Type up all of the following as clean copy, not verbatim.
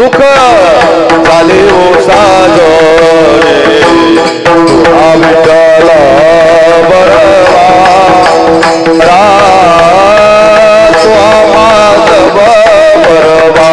सुख झाले ओ साजरे विठ्ठला बरवा माधव बरवा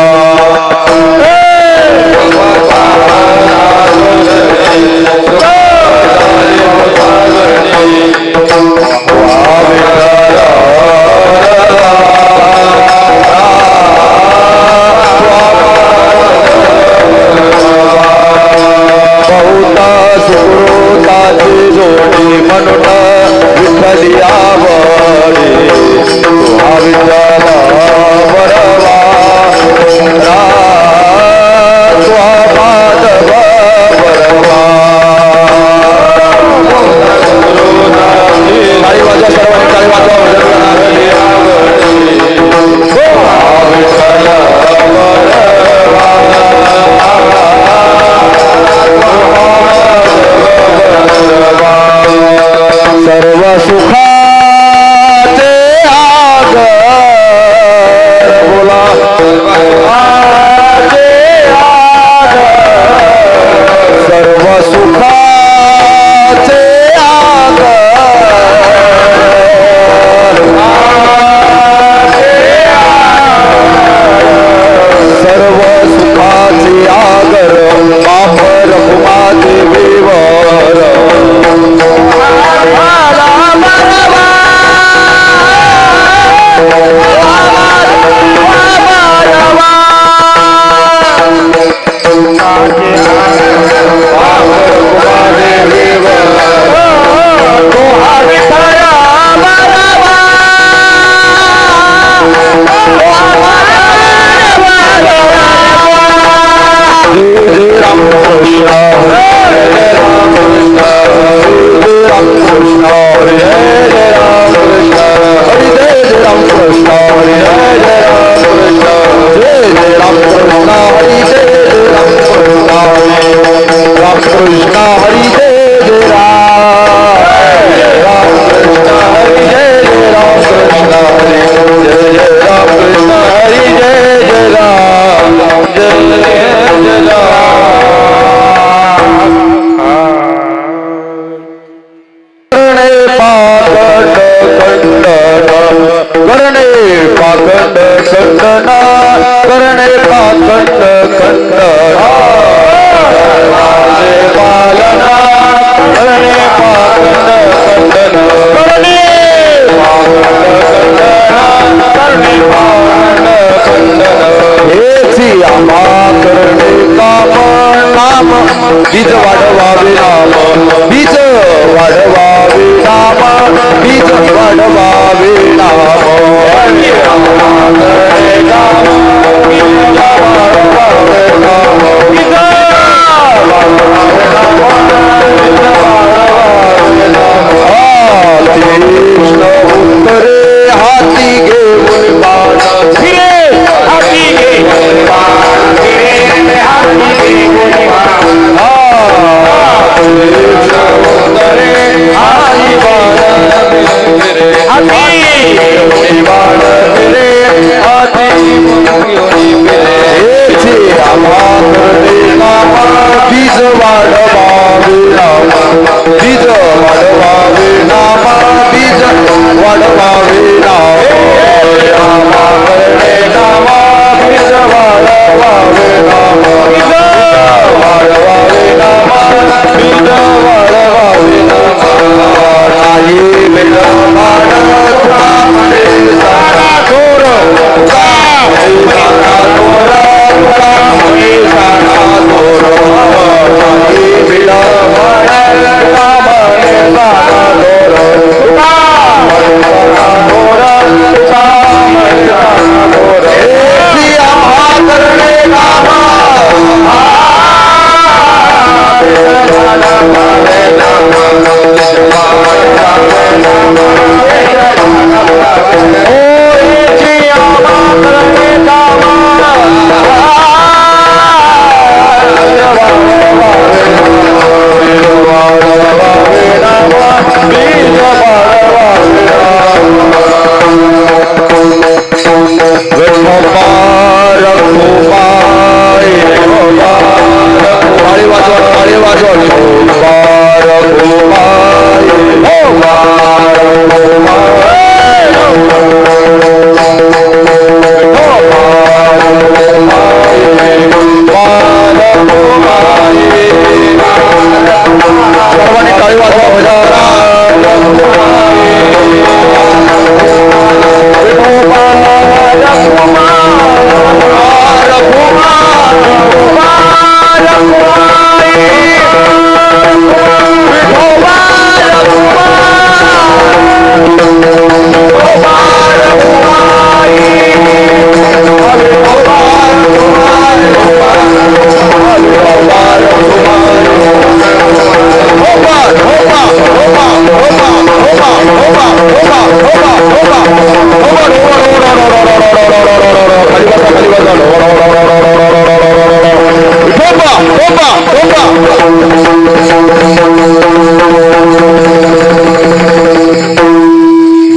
आम्हा करणे काम नाम बीज वाढवावे नाम बीज वाढवावे नाम बीज वाढवावे नाम कृष्ण उत्तरे हाती घेऊन बाण फिरे हाती घेऊन बाण फिरे हाती घेऊन बाण कृष्ण उत्तरे हाती बाण फिरे हाती घेऊन बाण फिरे हाती घेऊन फिरे आम्हा करणे नाम बीज वाढवावे नाम बीज वाढवावे नाम बीज वाढवावे नाम आम्हा करणे नाम बीज वाढवावे नाम बीज वाढवावे नाम बीज वाढवावे नाम नाही वेळ वाढता म्हणे सारा थोर सारा थोर म्हणे सारा थोर नाही वेळ वाढता म्हणे सारा थोर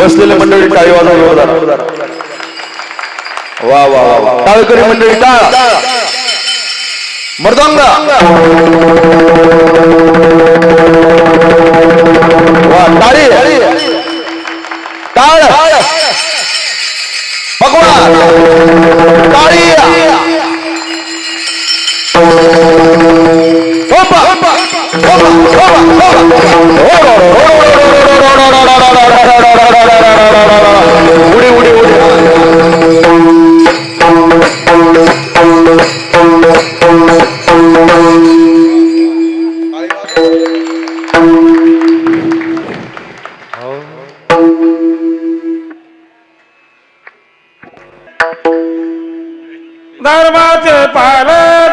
बसलेले मंडळी टाळी वाजवा वा वा वा टाळकरी मंडळी टाळ मृदंग वा टाळी टाळ भगवान टाळी उडी उडी उडी धर्माचे पालन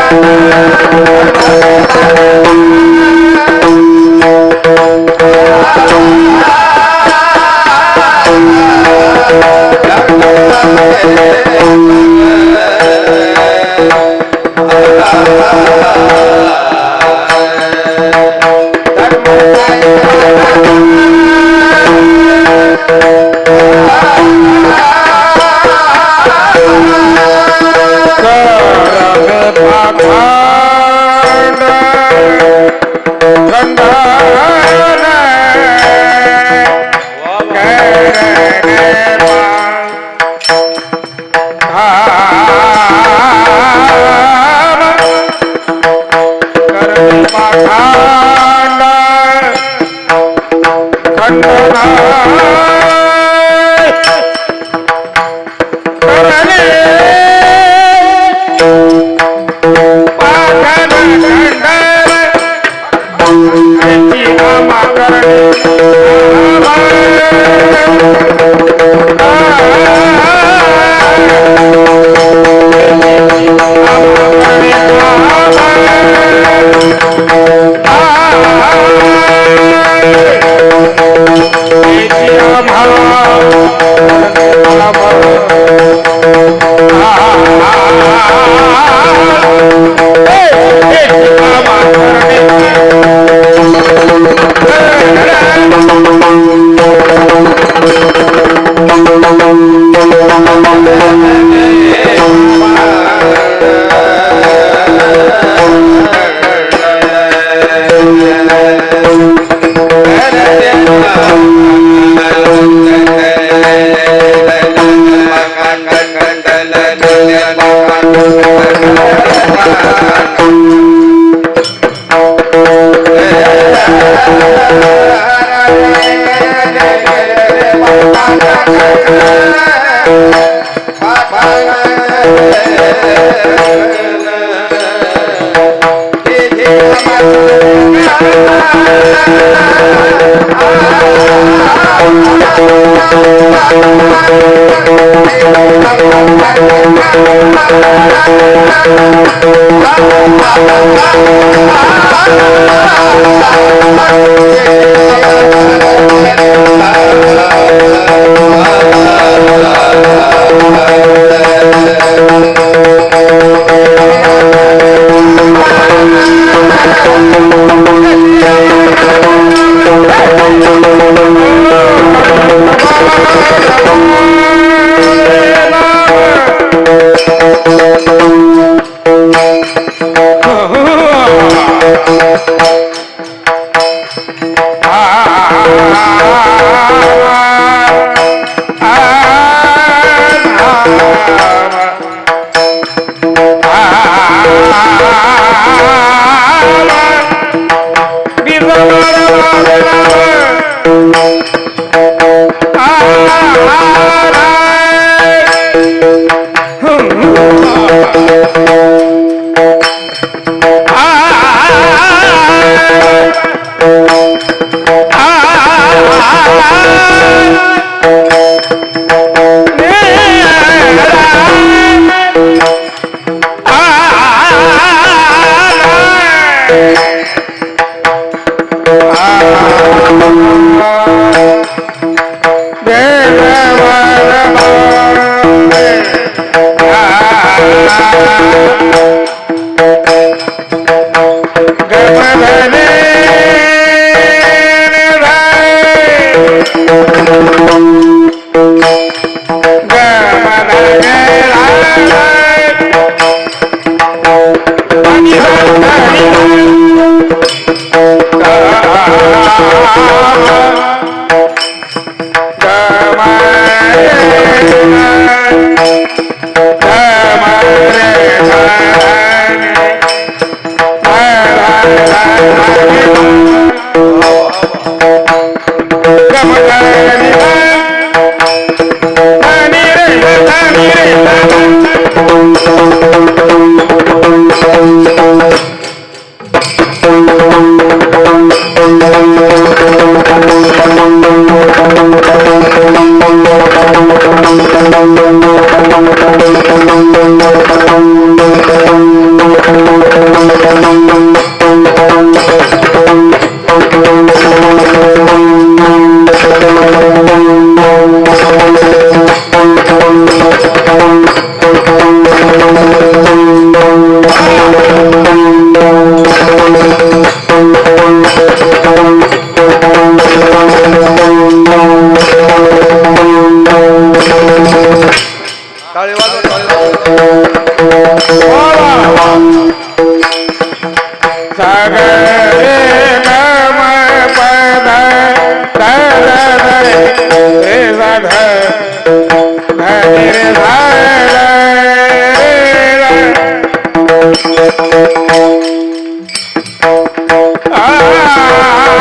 Ah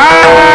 Ah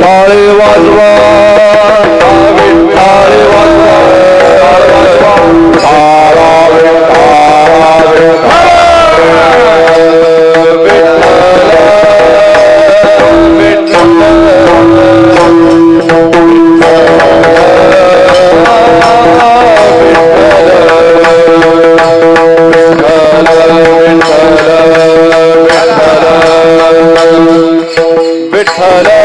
टाळे वाजवा टाळे वाजवा टाळा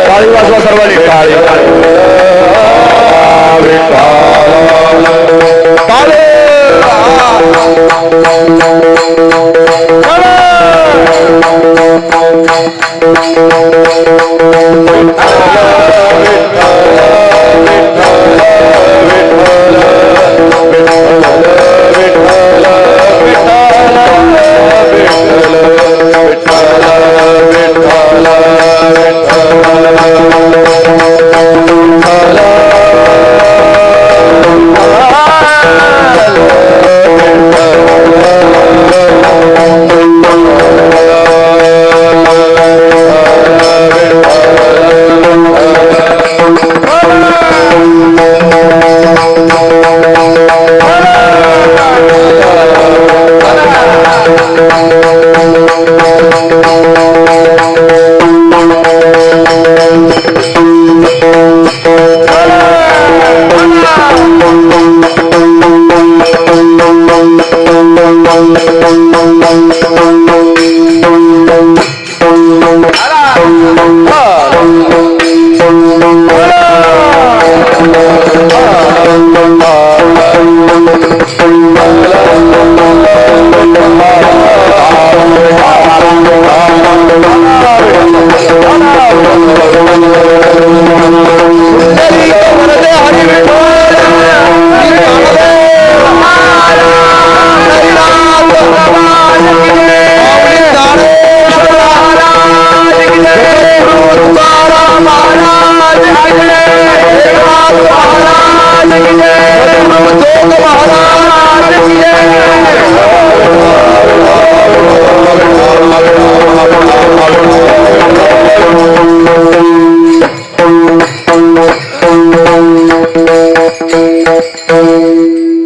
टाळी वाजवा सर्वांनी टाळी टाळे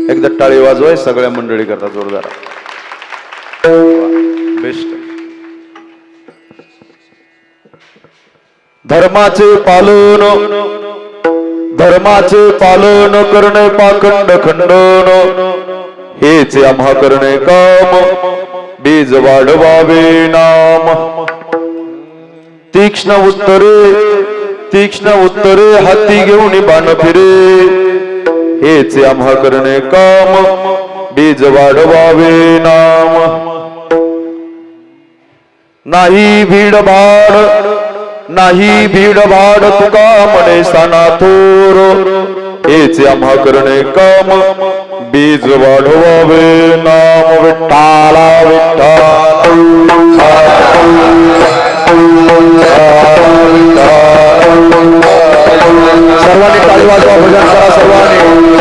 एकदा टाळी वाजवाय सगळ्या मंडळी करता जोरदार बेस्ट धर्माचे पालन करणे पाखंड खंडन हेच आम्हा करणे काम बीज वाढवावे नाम तीक्ष्ण उत्तरे हाती घेऊन बाण फिरे हेच आम्हा करणे काम बीज वाढवावे नाम नाही भीड भाड तुका म्हणे सनाथोर हेच आम्हा करणे काम बीज वाढवावे नाम विठ्ठला सर्वांनी टाळी वाजवा भजन करा सर्वांनी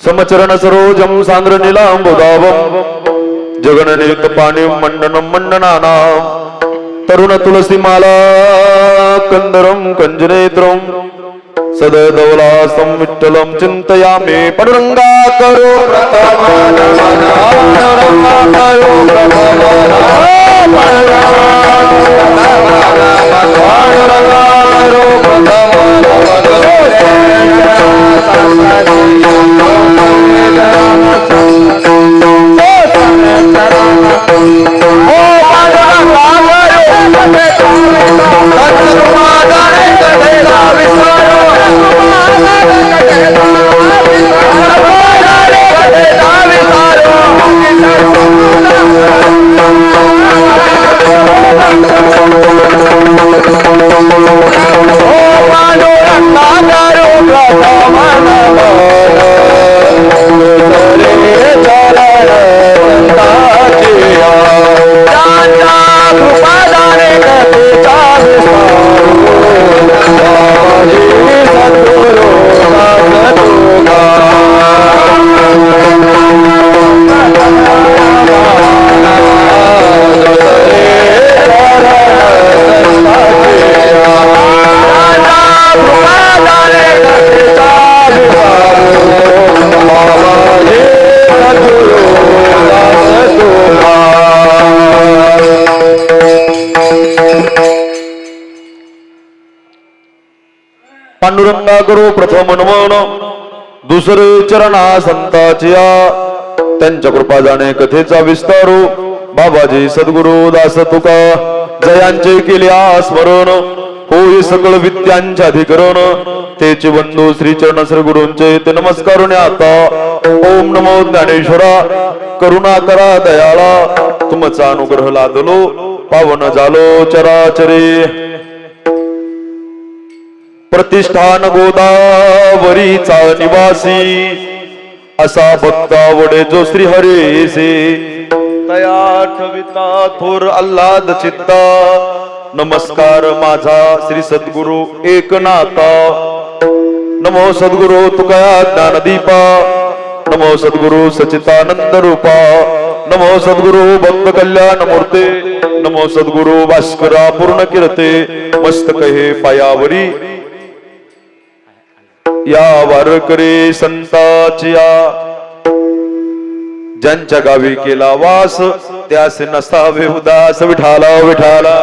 समचरण सरोजम सांद्र नीलांबुदावम जगननेत पाणी मंडनम मंडनाना तरुण तुलसी माला कंदरम कंजनेत्रम सददौलासं विठ्ठलं चिन्तयामि पांडुरंगा करो पांडुरंगा करो प्रथम नमन दुसरे चरणा संताचिया त्यांच्या कृपा जाणे कथेचा विस्तारो बाबाजी सद्गुरु दास तुका जयांचे केले स्मरण होई सकळ विद्यांचे अधिकरण तेचे बंधू श्री चरण श्री गुरूंचे ते नमस्कारुने आता ओम नमो ज्ञानेश्वरा करुणा करा दयाळा तुमचा अनुग्रह लादलो पावन झालो चराचरे प्रतिष्ठान गोदावरीचा निवासी असा भक्तावडे जो श्री हरेसे तया ठविता थोर आल्हाद चित्ता नमस्कार माझा श्री सद्गुरु एकनाथा नमो सद्गुरु तुकया ज्ञानदीपा नमो सद्गुरु सचितानंद रूपा नमो सद्गुरु भक्त कल्याण मूर्ते नमो सद्गुरु भास्करा पूर्ण कीर्ते मस्तक हे पायावरी या वारकरी संताचिया ज्यांच्या गावी केला वास त्यास नसावे उदास विठाला विठाला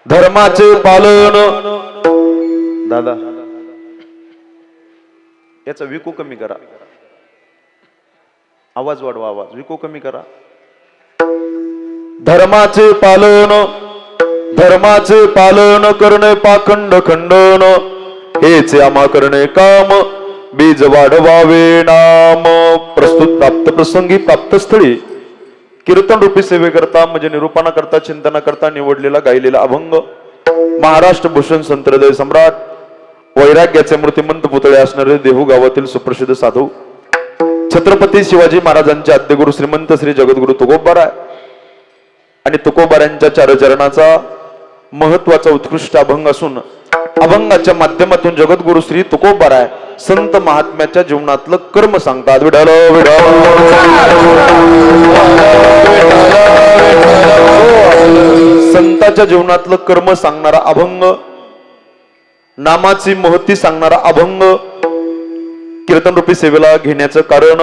धर्माचे पालन दादा याचा विको कमी करा आवाज वाढवा आवाज विको कमी करा धर्माचे पालन करणे पाखंड खंडन हेच आम्हा करणे काम बीज वाढवावे नाम प्रस्तुत प्राप्त प्रसंगी प्राप्त स्थळी कीर्तन रूपी सेवे करता म्हणजे निरूपणा करता चिंतना करता निवडलेला गायलेला अभंग महाराष्ट्र भूषण संत हृदय सम्राट वैराग्याचे मूर्तिमंत पुतळे असणारे देहू गावातील सुप्रसिद्ध साधू छत्रपती शिवाजी महाराजांचे आद्यगुरु श्रीमंत श्री जगद्गुरु तुकोबाराय आणि तुकोबारायांच्या चारचरणाचा महत्वाचा उत्कृष्ट अभंग असून अभंगाच्या माध्यमातून जगद्गुरु श्री तुकोबाराय संत महात्म्याच्या जीवनातलं कर्म सांगतात विठाल संताच्या जीवनातलं कर्म सांगणारा अभंग नामाची महती सांगणारा अभंग कीर्तन रूपी सेवेला घेण्याचं कारण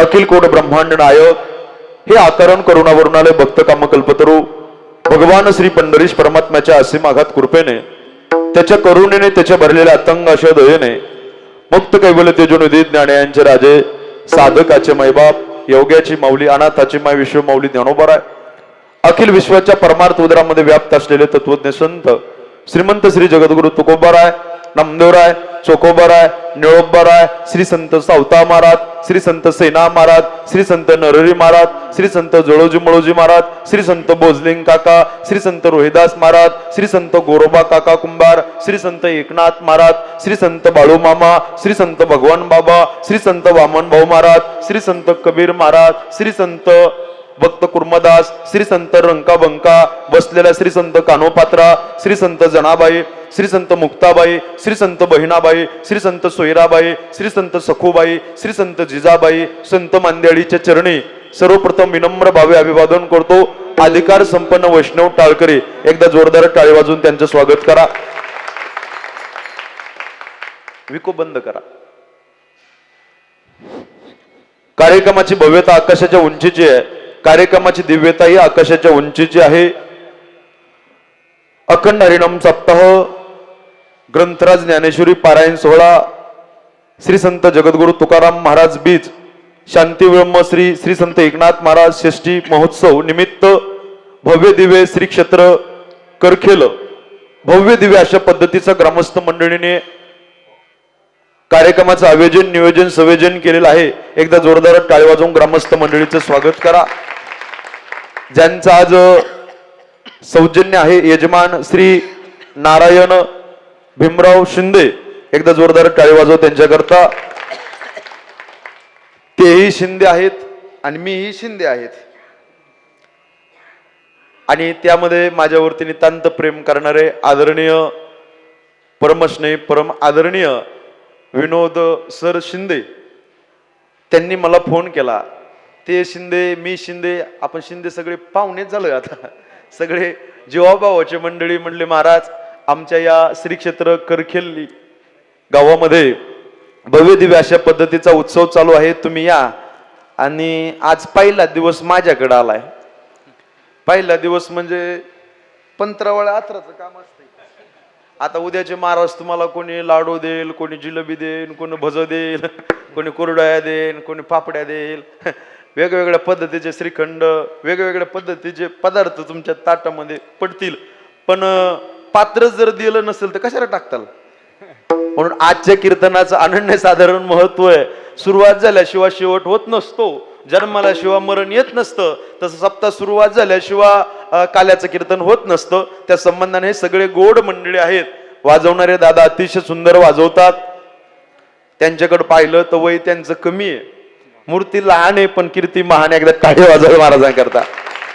अखिल कोट ब्रह्मांड नायक हे आकरण करुणावरुणालय भक्त काम कल्पतरू भगवान श्री पंढरीश परमात्म्याच्या असीम आघात कृपेने त्याच्या करुणेने त्याच्या भरलेल्या अतंग अशा दयेने मुक्त कैवल्य तेजोनिधी ज्ञानयांचे राजे साधकाचे मैबाप योग्याची माऊली अनाथाची माय विश्व माऊली ज्ञानोबाराय अखिल विश्वाच्या परमार्थ उदरामध्ये व्याप्त असलेले तत्वज्ञ संत श्रीमंत श्री जगद्गुरु तुकोबाराय नामदेवराय, चोकोबराय, निळोबराय, श्री संत सावता महाराज, श्री संत सेना महाराज, श्री संत नरहरी महाराज, श्री संत जळोजी मळोजी महाराज, श्री संत बोजलिंग काका, श्री संत रोहिदास महाराज, श्री संत गोरोबा काका कुंभार, श्री संत एकनाथ महाराज, श्री संत बाळू मामा, श्री संत भगवान बाबा, श्री संत वामन भाऊ महाराज, श्री संत कबीर महाराज, श्री संत भक्त कुर्मदास, श्री संत रंका बंका बसलेल्या श्री संत कानोपात्रा, श्री संत जनाबाई, श्री संत मुक्ताबाई, श्री संत बहिणाबाई, श्री संत सोयराबाई, श्री संत सखूबाई, श्री संत जिजाबाई, संत मांदेळीच्या चरणी सर्वप्रथम विनम्र भावे अभिवादन करतो. अधिकार संपन्न वैष्णव टाळकरी एकदा जोरदार टाळी वाजवून त्यांचं स्वागत करा. विको बंद करा. कार्यक्रमाची भव्यता आकाशाच्या उंचीची आहे. कार्यक्रमाची दिव्यता ही आकाशाच्या उंचीची आहे. अखंड हरिनाम सप्ताह, ग्रंथराज ज्ञानेश्वरी पारायण सोहळा, श्री संत जगद्गुरु तुकाराम महाराज बीज, शांती विळंब श्री श्री संत एकनाथ महाराज षष्ठी महोत्सव निमित्त भव्य दिव्य श्री क्षेत्र करखेल भव्य दिव्य अशा पद्धतीचा ग्रामस्थ मंडळीने कार्यक्रमाचं आयोजन नियोजन संयोजन केलेलं आहे. एकदा जोरदार टाळी वाजवून ग्रामस्थ मंडळीचं स्वागत करा. ज्यांचं आज सौजन्य आहे यजमान श्री नारायण भीमराव शिंदे, एकदा जोरदार टाळी वाजव त्यांच्याकरता. तेही शिंदे आहेत आणि मीही शिंदे आहेत आणि त्यामध्ये माझ्यावरती नितांत प्रेम करणारे आदरणीय परमस्नेही परम आदरणीय विनोद सर शिंदे, त्यांनी मला फोन केला. ते शिंदे मी शिंदे, आपण शिंदे सगळे पाहुणेच झालोय आता, सगळे जीवाभावाचे मंडळी. म्हणले महाराज आमच्या या श्री क्षेत्र करखेल गावामध्ये भव्य दिव्य अशा पद्धतीचा उत्सव चालू आहे, तुम्ही या. आणि आज पहिला दिवस माझ्याकडे आलाय. पहिला दिवस म्हणजे 15 वेळा आत्राचं काम असतं. आता उद्याचे महाराज तुम्हाला कोणी लाडू देईल, कोणी जिलेबी देईल, कोणी भज देईल, कोणी कुरडया देईल, कोणी पापड्या देईल, वेगवेगळ्या पद्धतीचे श्रीखंड, वेगवेगळ्या पद्धतीचे पदार्थ तुमच्या ताटामध्ये पडतील. पण पात्र जर दिलं नसेल तर कशाला टाकताल. म्हणून आजच्या कीर्तनाचं अनन्यसाधारण महत्व आहे. सुरुवात झाल्याशिवाय शेवट होत नसतो, जन्माला शिवाय मरण येत नसतं, तसं सप्ताह सुरुवात झाल्याशिवाय काल्याचं कीर्तन होत नसतं. त्या संबंधाने सगळे गोड मंडळी आहेत. वाजवणारे दादा अतिशय सुंदर वाजवतात. त्यांच्याकडे पाहिलं तर वय त्यांचं कमी आहे, मूर्ती लहान आहे पण कीर्ती महान. एकदा टाळी वाजव महाराजांकरता.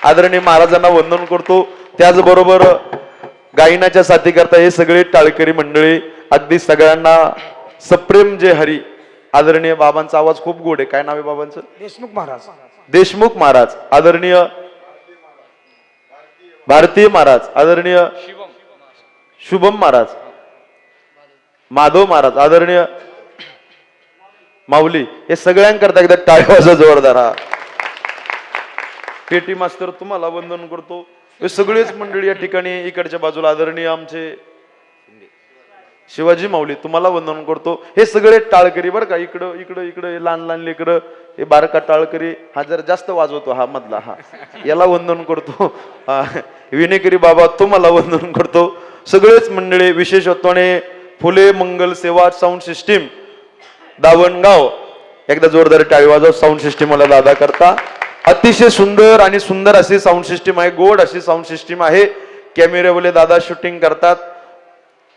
आदरणीय महाराजांना वंदन करतो. त्याचबरोबर गायनाच्या साथी करता हे सगळे टाळकरी मंडळी, अगदी सगळ्यांना सप्रेम जे हरी. आदरणीय बाबांचा आवाज खूप गोड आहे. काय नाव आहे बाबांचं? देशमुख महाराज. देशमुख महाराज. आदरणीय भारतीय महाराज. आदरणीय शुभम महाराज. माधव महाराज. आदरणीय माऊली. हे सगळ्यांकरता एकदा टाळी वाजवा जोरदार. हा पेटी मास्तर तुम्हाला वंदन करतो. हे सगळेच मंडळी या ठिकाणी इकडच्या बाजूला आदरणीय आमचे शिवाजी माऊली तुम्हाला वंदन करतो. हे सगळे टाळकरी बरं का. इकडं इकडं इकडं लहान लहान लेकरं, हे बारका टाळकरी हा जरा जास्त वाजवतो, हा मधला, हा याला वंदन करतो. विनेकरी बाबा तुम्हाला वंदन करतो. सगळेच मंडळी विशेषत्वाने फुले मंगल सेवा साऊंड सिस्टीम दावणगाव, एकदा जोरदार टाळी वाजव साऊंड सिस्टीम मला दादा करता. अतिशय सुंदर आणि सुंदर अशी साऊंड सिस्टीम आहे, गोड अशी साऊंड सिस्टीम आहे. कॅमेरेवाले दादा शूटिंग करतात.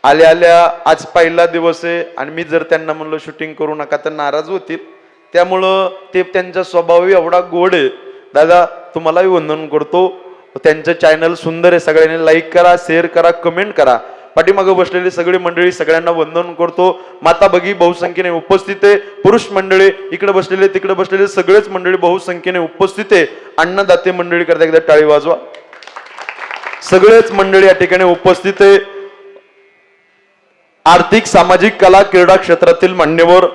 आल्या आल्या आज पहिला दिवस आहे आणि मी जर त्यांना म्हणलं शूटिंग करू नका तर नाराज होतील. त्यामुळं ते त्यांचा स्वभाव एवढा गोड आहे. दादा तुम्हालाही वंदन करतो. त्यांचं चॅनल सुंदर आहे. सगळ्यांनी लाईक करा, शेअर करा, कमेंट करा. पाठीमागं बसलेली सगळी मंडळी सगळ्यांना वंदन करतो. माता भगी बहुसंख्येने उपस्थित आहे. पुरुष मंडळी इकडे बसलेले तिकडे बसलेले सगळेच मंडळी बहुसंख्येने उपस्थित आहे. अन्नदाते मंडळी करता एकदा टाळी वाजवा. सगळेच मंडळी या ठिकाणी उपस्थित आहे. आर्थिक सामाजिक कला क्रीडा क्षेत्रातील मान्यवर,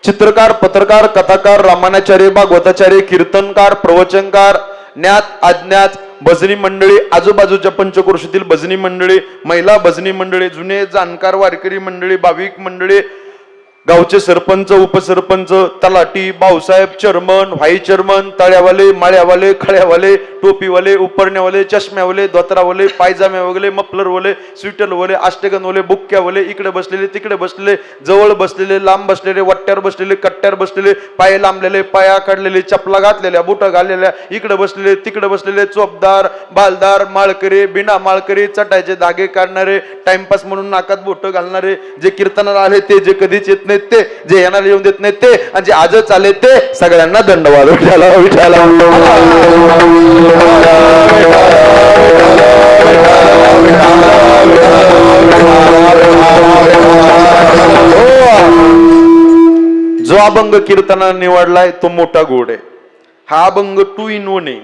चित्रकार, पत्रकार, कथाकार, रामायणाचार्य, भागवताचार्य, कीर्तनकार, प्रवचनकार, ज्ञात अज्ञात भजनी मंडळी, आजूबाजूच्या पंचक्रोशीतील भजनी मंडळी, महिला भजनी मंडळी, जुने जाणकार वारकरी मंडळी, भाविक मंडळी, गावचे सरपंच, उपसरपंच, तलाठी, भाऊसाहेब, चेअरमन, व्हाईस चेअरमन, तळ्यावाले, माळ्यावाले, खळ्यावाले, टोपीवाले, उपरण्यावाले, चष्म्यावाले, धोतरावाले, पायजाम्यावाले, मफलरवाले, स्वेटरवाले, आष्टेगनवाले, बुक्क्यावाले, इकडे बसलेले, तिकडे बसलेले, जवळ बसलेले, लांब बसलेले, वट्ट्यावर बसलेले, कट्ट्यावर बसलेले, पाय लांबलेले, पाया काढलेले, चपला घातलेल्या, बुटं घाललेल्या, इकडे बसलेले, तिकडे बसलेले, चोपदार, बालदार, माळकरी, बिना माळकरी, चटायचे धागे काढणारे, टाइमपास म्हणून नाकात बोटं घालणारे, जे कीर्तनाला आले ते, जे कधीच येत नाहीत ते, जे येणार येऊन देत नाहीत ते, आणि जे आजच आले ते, सगळ्यांना दंडवाद. विठाला विठाला जो अभंग कीर्तना निवडलाय तो मोठा गोड आहे. हा अभंग 2 in 1 आहे,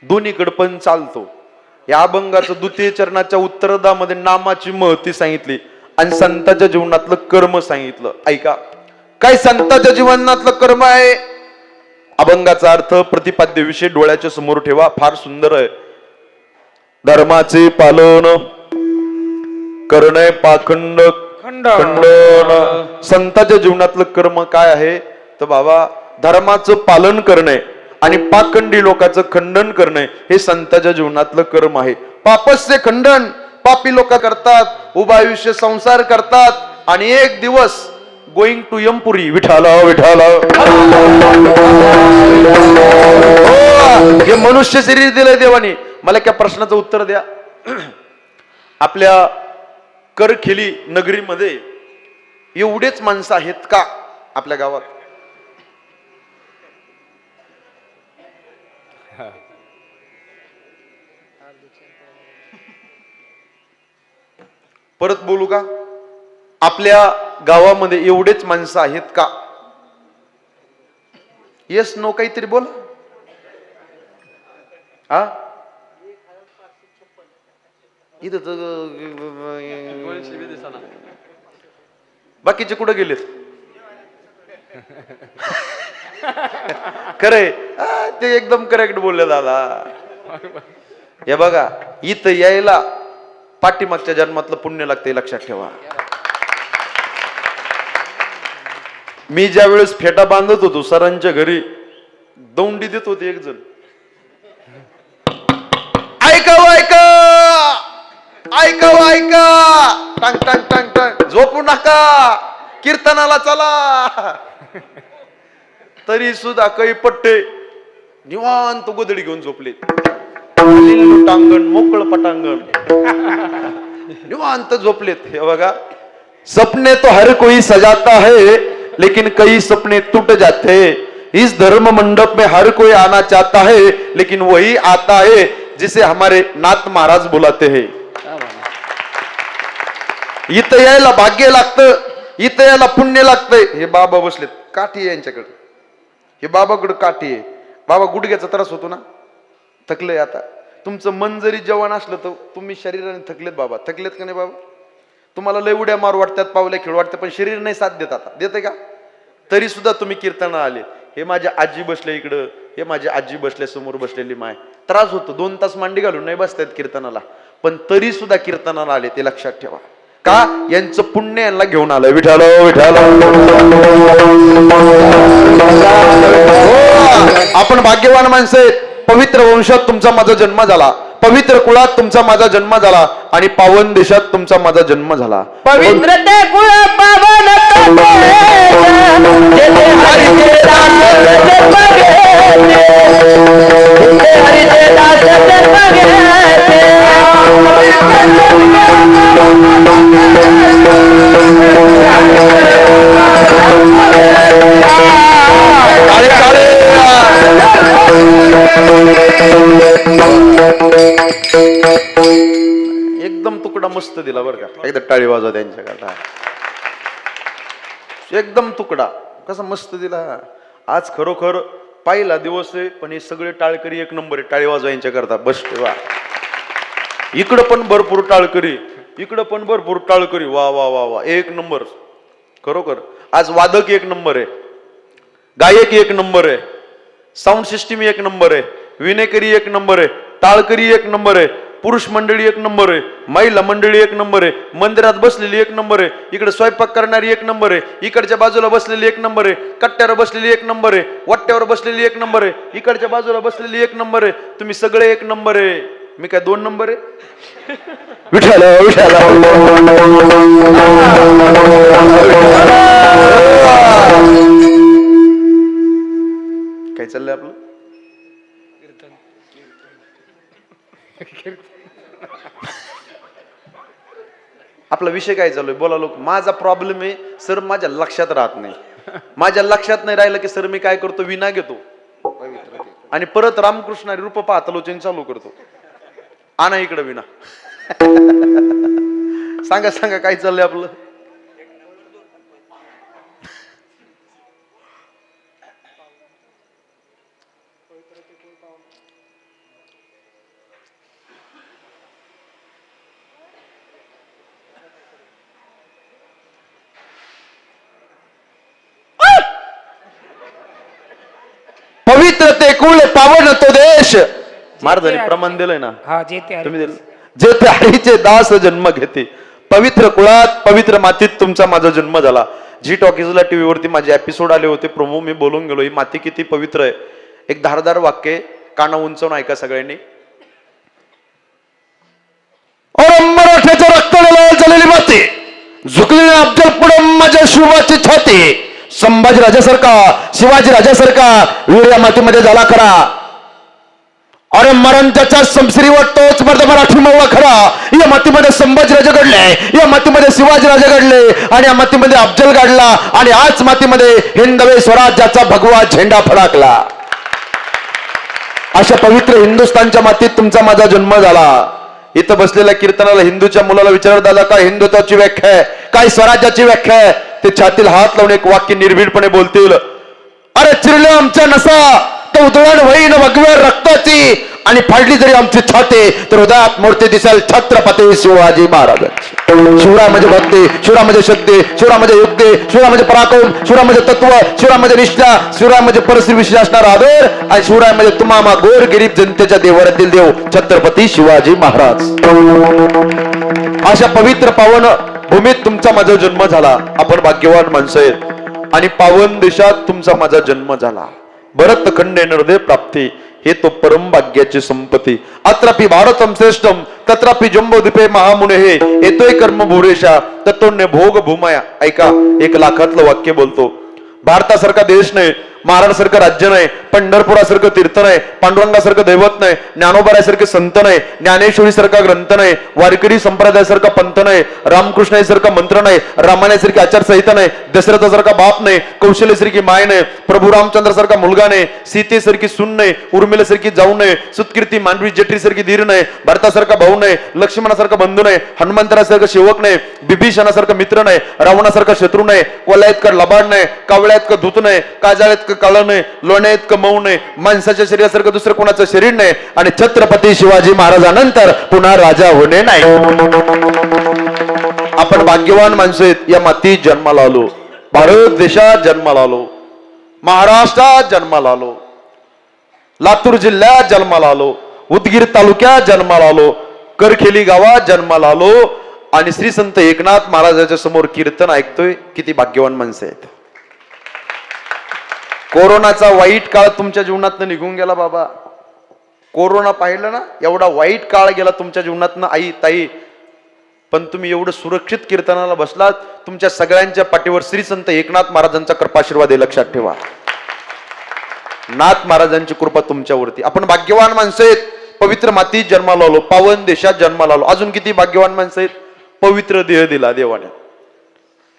दोन्हीकडे पण चालतो. या अभंगाचं द्वितीय चरणाच्या उत्तरार्धामध्ये नामाची महती सांगितली आणि संतांच्या जीवनातलं कर्म सांगितलं. ऐका, काय संतांच्या जीवनातलं कर्म आहे. अभंगाचा अर्थ प्रतिपाद्य विषय डोळ्याच्या समोर ठेवा, फार सुंदर आहे. धर्माचे पालन करणे पाखंड खंडन. संतांच्या जीवनातलं कर्म काय आहे तर बाबा धर्माचं पालन करणे आणि पाखंडी लोकांचं खंडन करणे हे संतांच्या जीवनातलं कर्म आहे. पापस्य खंडन, पापी लोक करतात, उभा आयुष्य संसार करतात आणि एक दिवस गोइंग टू यमपुरी. विठाला विठाला हे मनुष्य शरीर दिलंय देवाने. मला त्या प्रश्नाचं उत्तर द्या. आपल्या करखेली नगरीमध्ये एवढेच माणसं आहेत का आपल्या गावात? परत बोलू का? आपल्या गावामध्ये एवढेच माणसं आहेत का? येस नो काहीतरी बोल. हा इथं बाकीचे कुठे गेलेत? खरे ते एकदम करेक्ट बोलले दादा. हे बघा, इथं यायला पाठीमागच्या जन्मातलं पुण्य लागते, लक्षात ठेवा. मी ज्या वेळेस फेटा बांधत होतो सरांच्या घरी, दौंडी देत होते एक जण. ऐकावं ऐका, ऐकावं ऐका, टांग टांग टांग टांग, झोपू नका, कीर्तनाला चला. तरी सुद्धा काही पट्टे निवांत गोदडी घेऊन झोपले. टांगण मोकळ पटांगण निवांत झोपलेत. हे बघा, सपने तो हर कोई सजाता है लेकिन कई सपने टूट जाते हैं. इस धर्म मंडप में हर कोई आना चाहता है लेकिन वही आता है जिसे हमारे नाथ महाराज बुलाते हैं. इथं यायला भाग्य लागतं, इथं यायला पुण्य लागतंय. हे बाबा बसलेत, काठी आहे यांच्याकडे. हे बाबाकडे काठी आहे. बाबा गुडघ्याचा त्रास होतो ना, थकलंय. आता तुमचं मन जरी जवान असलं तर तुम्ही शरीराने थकलेत. बाबा थकलेत का नाही? बाबा तुम्हाला लय उड्या मारू वाटतात, पावल्या खेळ वाटतात, पण शरीर नाही साथ देत. आता देते का? तरी सुद्धा तुम्ही कीर्तनाला आले. हे माझ्या आजी बसले इकडं, हे माझी आजी बसल्या समोर बसलेली माय. त्रास होतो, 2 तास मांडी घालून नाही बसतायत कीर्तनाला, पण तरी सुद्धा कीर्तनाला आले. ते लक्षात ठेवा. का? यांचं पुण्य यांना घेऊन आलं. विठाल विठाल. आपण भाग्यवान माणसं आहेत. पवित्र वंशात तुमचा माझा जन्म झाला, पवित्र कुळात तुमचा माझा जन्म झाला आणि पावन देशात तुमचा माझा जन्म झाला. पवित्र ते कुळ पावन एकदम तुकडा मस्त दिला बरं का. एकदा टाळी वाजवा त्यांच्याकडे. एकदम तुकडा कसा मस्त दिला. आज खरोखर पहिला दिवस आहे, पण हे सगळे टाळकरी एक नंबर आहे. टाळी वाजवा यांच्याकरता. बस ठेवा. इकडं पण भरपूर टाळकरी, इकडं पण भरपूर टाळकरी. वा वा वा वा, एक नंबर खरोखर. आज वादक एक नंबर आहे, गायक एक नंबर आहे, साऊंड सिस्टीम एक नंबर आहे, विनेकरी एक नंबर आहे, टाळकरी एक नंबर आहे, पुरुष मंडळी एक नंबर आहे, महिला मंडळी एक नंबर आहे, मंदिरात बसलेली एक नंबर आहे, इकडे स्वयंपाक करणारी एक नंबर आहे, इकडच्या बाजूला बसलेली एक नंबर आहे, कट्ट्यावर बसलेली एक नंबर आहे, वट्ट्यावर बसलेली एक नंबर आहे, इकडच्या बाजूला बसलेली एक नंबर आहे. तुम्ही सगळे एक नंबर आहे. मी काय 2 नंबर आहे? विठाल विठाल काय चाललंय आपलं? आपला विषय काय चालू आहे? बोला लोक. माझा प्रॉब्लेम आहे सर, माझ्या लक्षात राहत नाही. माझ्या लक्षात नाही राहिलं की सर मी काय करतो, विना घेतो आणि परत रामकृष्ण रूप पाहतलोचन चालू करतो. आणा इकडे विना. सांगा सांगा काय चाललंय आपलं? पवित्र ते कुळ पावन तो देश. महाराजांनी प्रमाण दिलंय ना, हा जेते तुम्ही दिलं. जे ते हरीचे दास जन्म घेते. पवित्र कुळात पवित्र मातीत तुमचा माझा जन्म झाला. जी टॉकीजला टीव्ही वरती माझे एपिसोड आले होते प्रोमो, मी बोलून गेलो ही माती किती पवित्र आहे. एक धारदार वाक्य काना उंचवून ऐका सगळ्यांनी. मराठ्याच्या रक्ताला झालेली माती, झुकलेली अफजल पुढे माझ्या शिवाची छाती. संभाजी राजासारखा शिवाजी राजासारखा वीर या मातीमध्ये झाला खरा. अरे मरण त्याच्या समश्रीवर तोच मर्द मराठी मौला खरा. या मातीमध्ये संभाजी राजा घडले, या मातीमध्ये शिवाजी राजा घडले आणि या मातीमध्ये अफजल घडला आणि आज मातीमध्ये हिंदवी स्वराज्याचा भगवा झेंडा फडकला. अशा पवित्र हिंदुस्थानच्या मातीत तुमचा माझा जन्म झाला. इथं बसलेल्या कीर्तनाला हिंदूच्या मुलाला विचार दादा काय हिंदुत्वाची व्याख्या आहे, काय स्वराज्याची व्याख्या आहे? ते छातीला हात लावून एक वाक्य निर्भीडपणे बोलतील. अरे चिरले आमच्या नसा तर उधळण होईन भगव्या रक्ताची आणि फाडली जरी आमची छाती तर हृदयात मूर्ती दिसेल छत्रपती शिवाजी महाराजांची. शिवराय म्हणजे भक्ती, शिवराय म्हणजे शक्ती, शिवराय म्हणजे युक्ती, शिवराय म्हणजे पराक्रम, शिवराय म्हणजे तत्व, शिवराय म्हणजे निष्ठा, शिवराय म्हणजे परिस्थिती विषय असणारा आदर आणि शिवराय म्हणजे तुम्हा गोर गरीब जनतेच्या देवरातील देव छत्रपती शिवाजी महाराज. अशा पवित्र पावन भूमीत तुमचा माझा जन्म झाला. आपण भाग्यवान माणसं आहेत आणि पावन देशात तुमचा माझा जन्म झाला. भरत खंडे नर्दे प्राप्ती हे तो परम भाग्याची संपत्ती. अत्रापि भारतम श्रेष्ठम तत्रापि जंबोदीपे महामुने हे येतोय कर्म भुरेशा तत्वन्य भोग भूमाया. ऐका, 1 लाखातलं वाक्य बोलतो. भारतासारखा देश नाही, महाराष्ट्रासारखं राज्य नाही, पंढरपुरासारखं तीर्थ नाही, पांडुरंगासारखं दैवत नाही, ज्ञानोबारासारखे संत नाही, ज्ञानेश्वरीसारखा ग्रंथ नाही, वारकरी संप्रदायासारखा पंथ नाही, रामकृष्णासारखा मंत्र नाही, रामायणासारखी आचारसंहिता नाही, दशरथासारखा बाप नाही, कौशल्यासारखी माय नाही, प्रभू रामचंद्रासारखा मुलगा नाही, सीतेसारखी सून नाही, उर्मिलासारखी जाऊ नाही, सुतकीर्ती मांडवी जेठरीसारखी धीर नाही, भरतासारखा भाऊ नाही, लक्ष्मणासारखा बंधू नाही, हनुमंतरासारखा सेवक नाही, बिभीषणासारखा मित्र नाही, रावणासारखा शत्रू नाही, कोल्हायतका लबाड नाही, कावळ्यातका धूत नाही, काजळ्यात काळ नाही, लोण्यात मऊ नाही, माणसाच्या शरीरासारखं दुसरं कोणाचं शरीर नाही आणि छत्रपती शिवाजी महाराजांनंतर पुन्हा राजा होणे नाही. आपण भाग्यवान माणसं आहेत. या मातीत जन्माला आलो, भारत देशात जन्माला आलो, महाराष्ट्रात जन्माला आलो, लातूर जिल्ह्यात जन्माला आलो, उदगीर तालुक्यात जन्माला आलो, करखेली गावात जन्माला आलो आणि श्री संत एकनाथ महाराजांच्या समोर कीर्तन ऐकतोय. किती भाग्यवान माणसं आहेत. कोरोनाचा वाईट काळ तुमच्या जीवनातनं निघून गेला बाबा. कोरोना पाहिलं ना, एवढा वाईट काळ गेला तुमच्या जीवनातनं आई ताई, पण तुम्ही एवढं सुरक्षित कीर्तनाला बसलात. तुमच्या सगळ्यांच्या पाठीवर श्री संत एकनाथ महाराजांचा कृपाशीर्वाद आहे, लक्षात ठेवा. नाथ महाराजांची कृपा तुमच्यावरती. आपण भाग्यवान माणसं आहेत. पवित्र मातीत जन्माला आलो, पावन देशात जन्माला आलो. अजून किती भाग्यवान माणसं आहेत. पवित्र देह दिला देवाने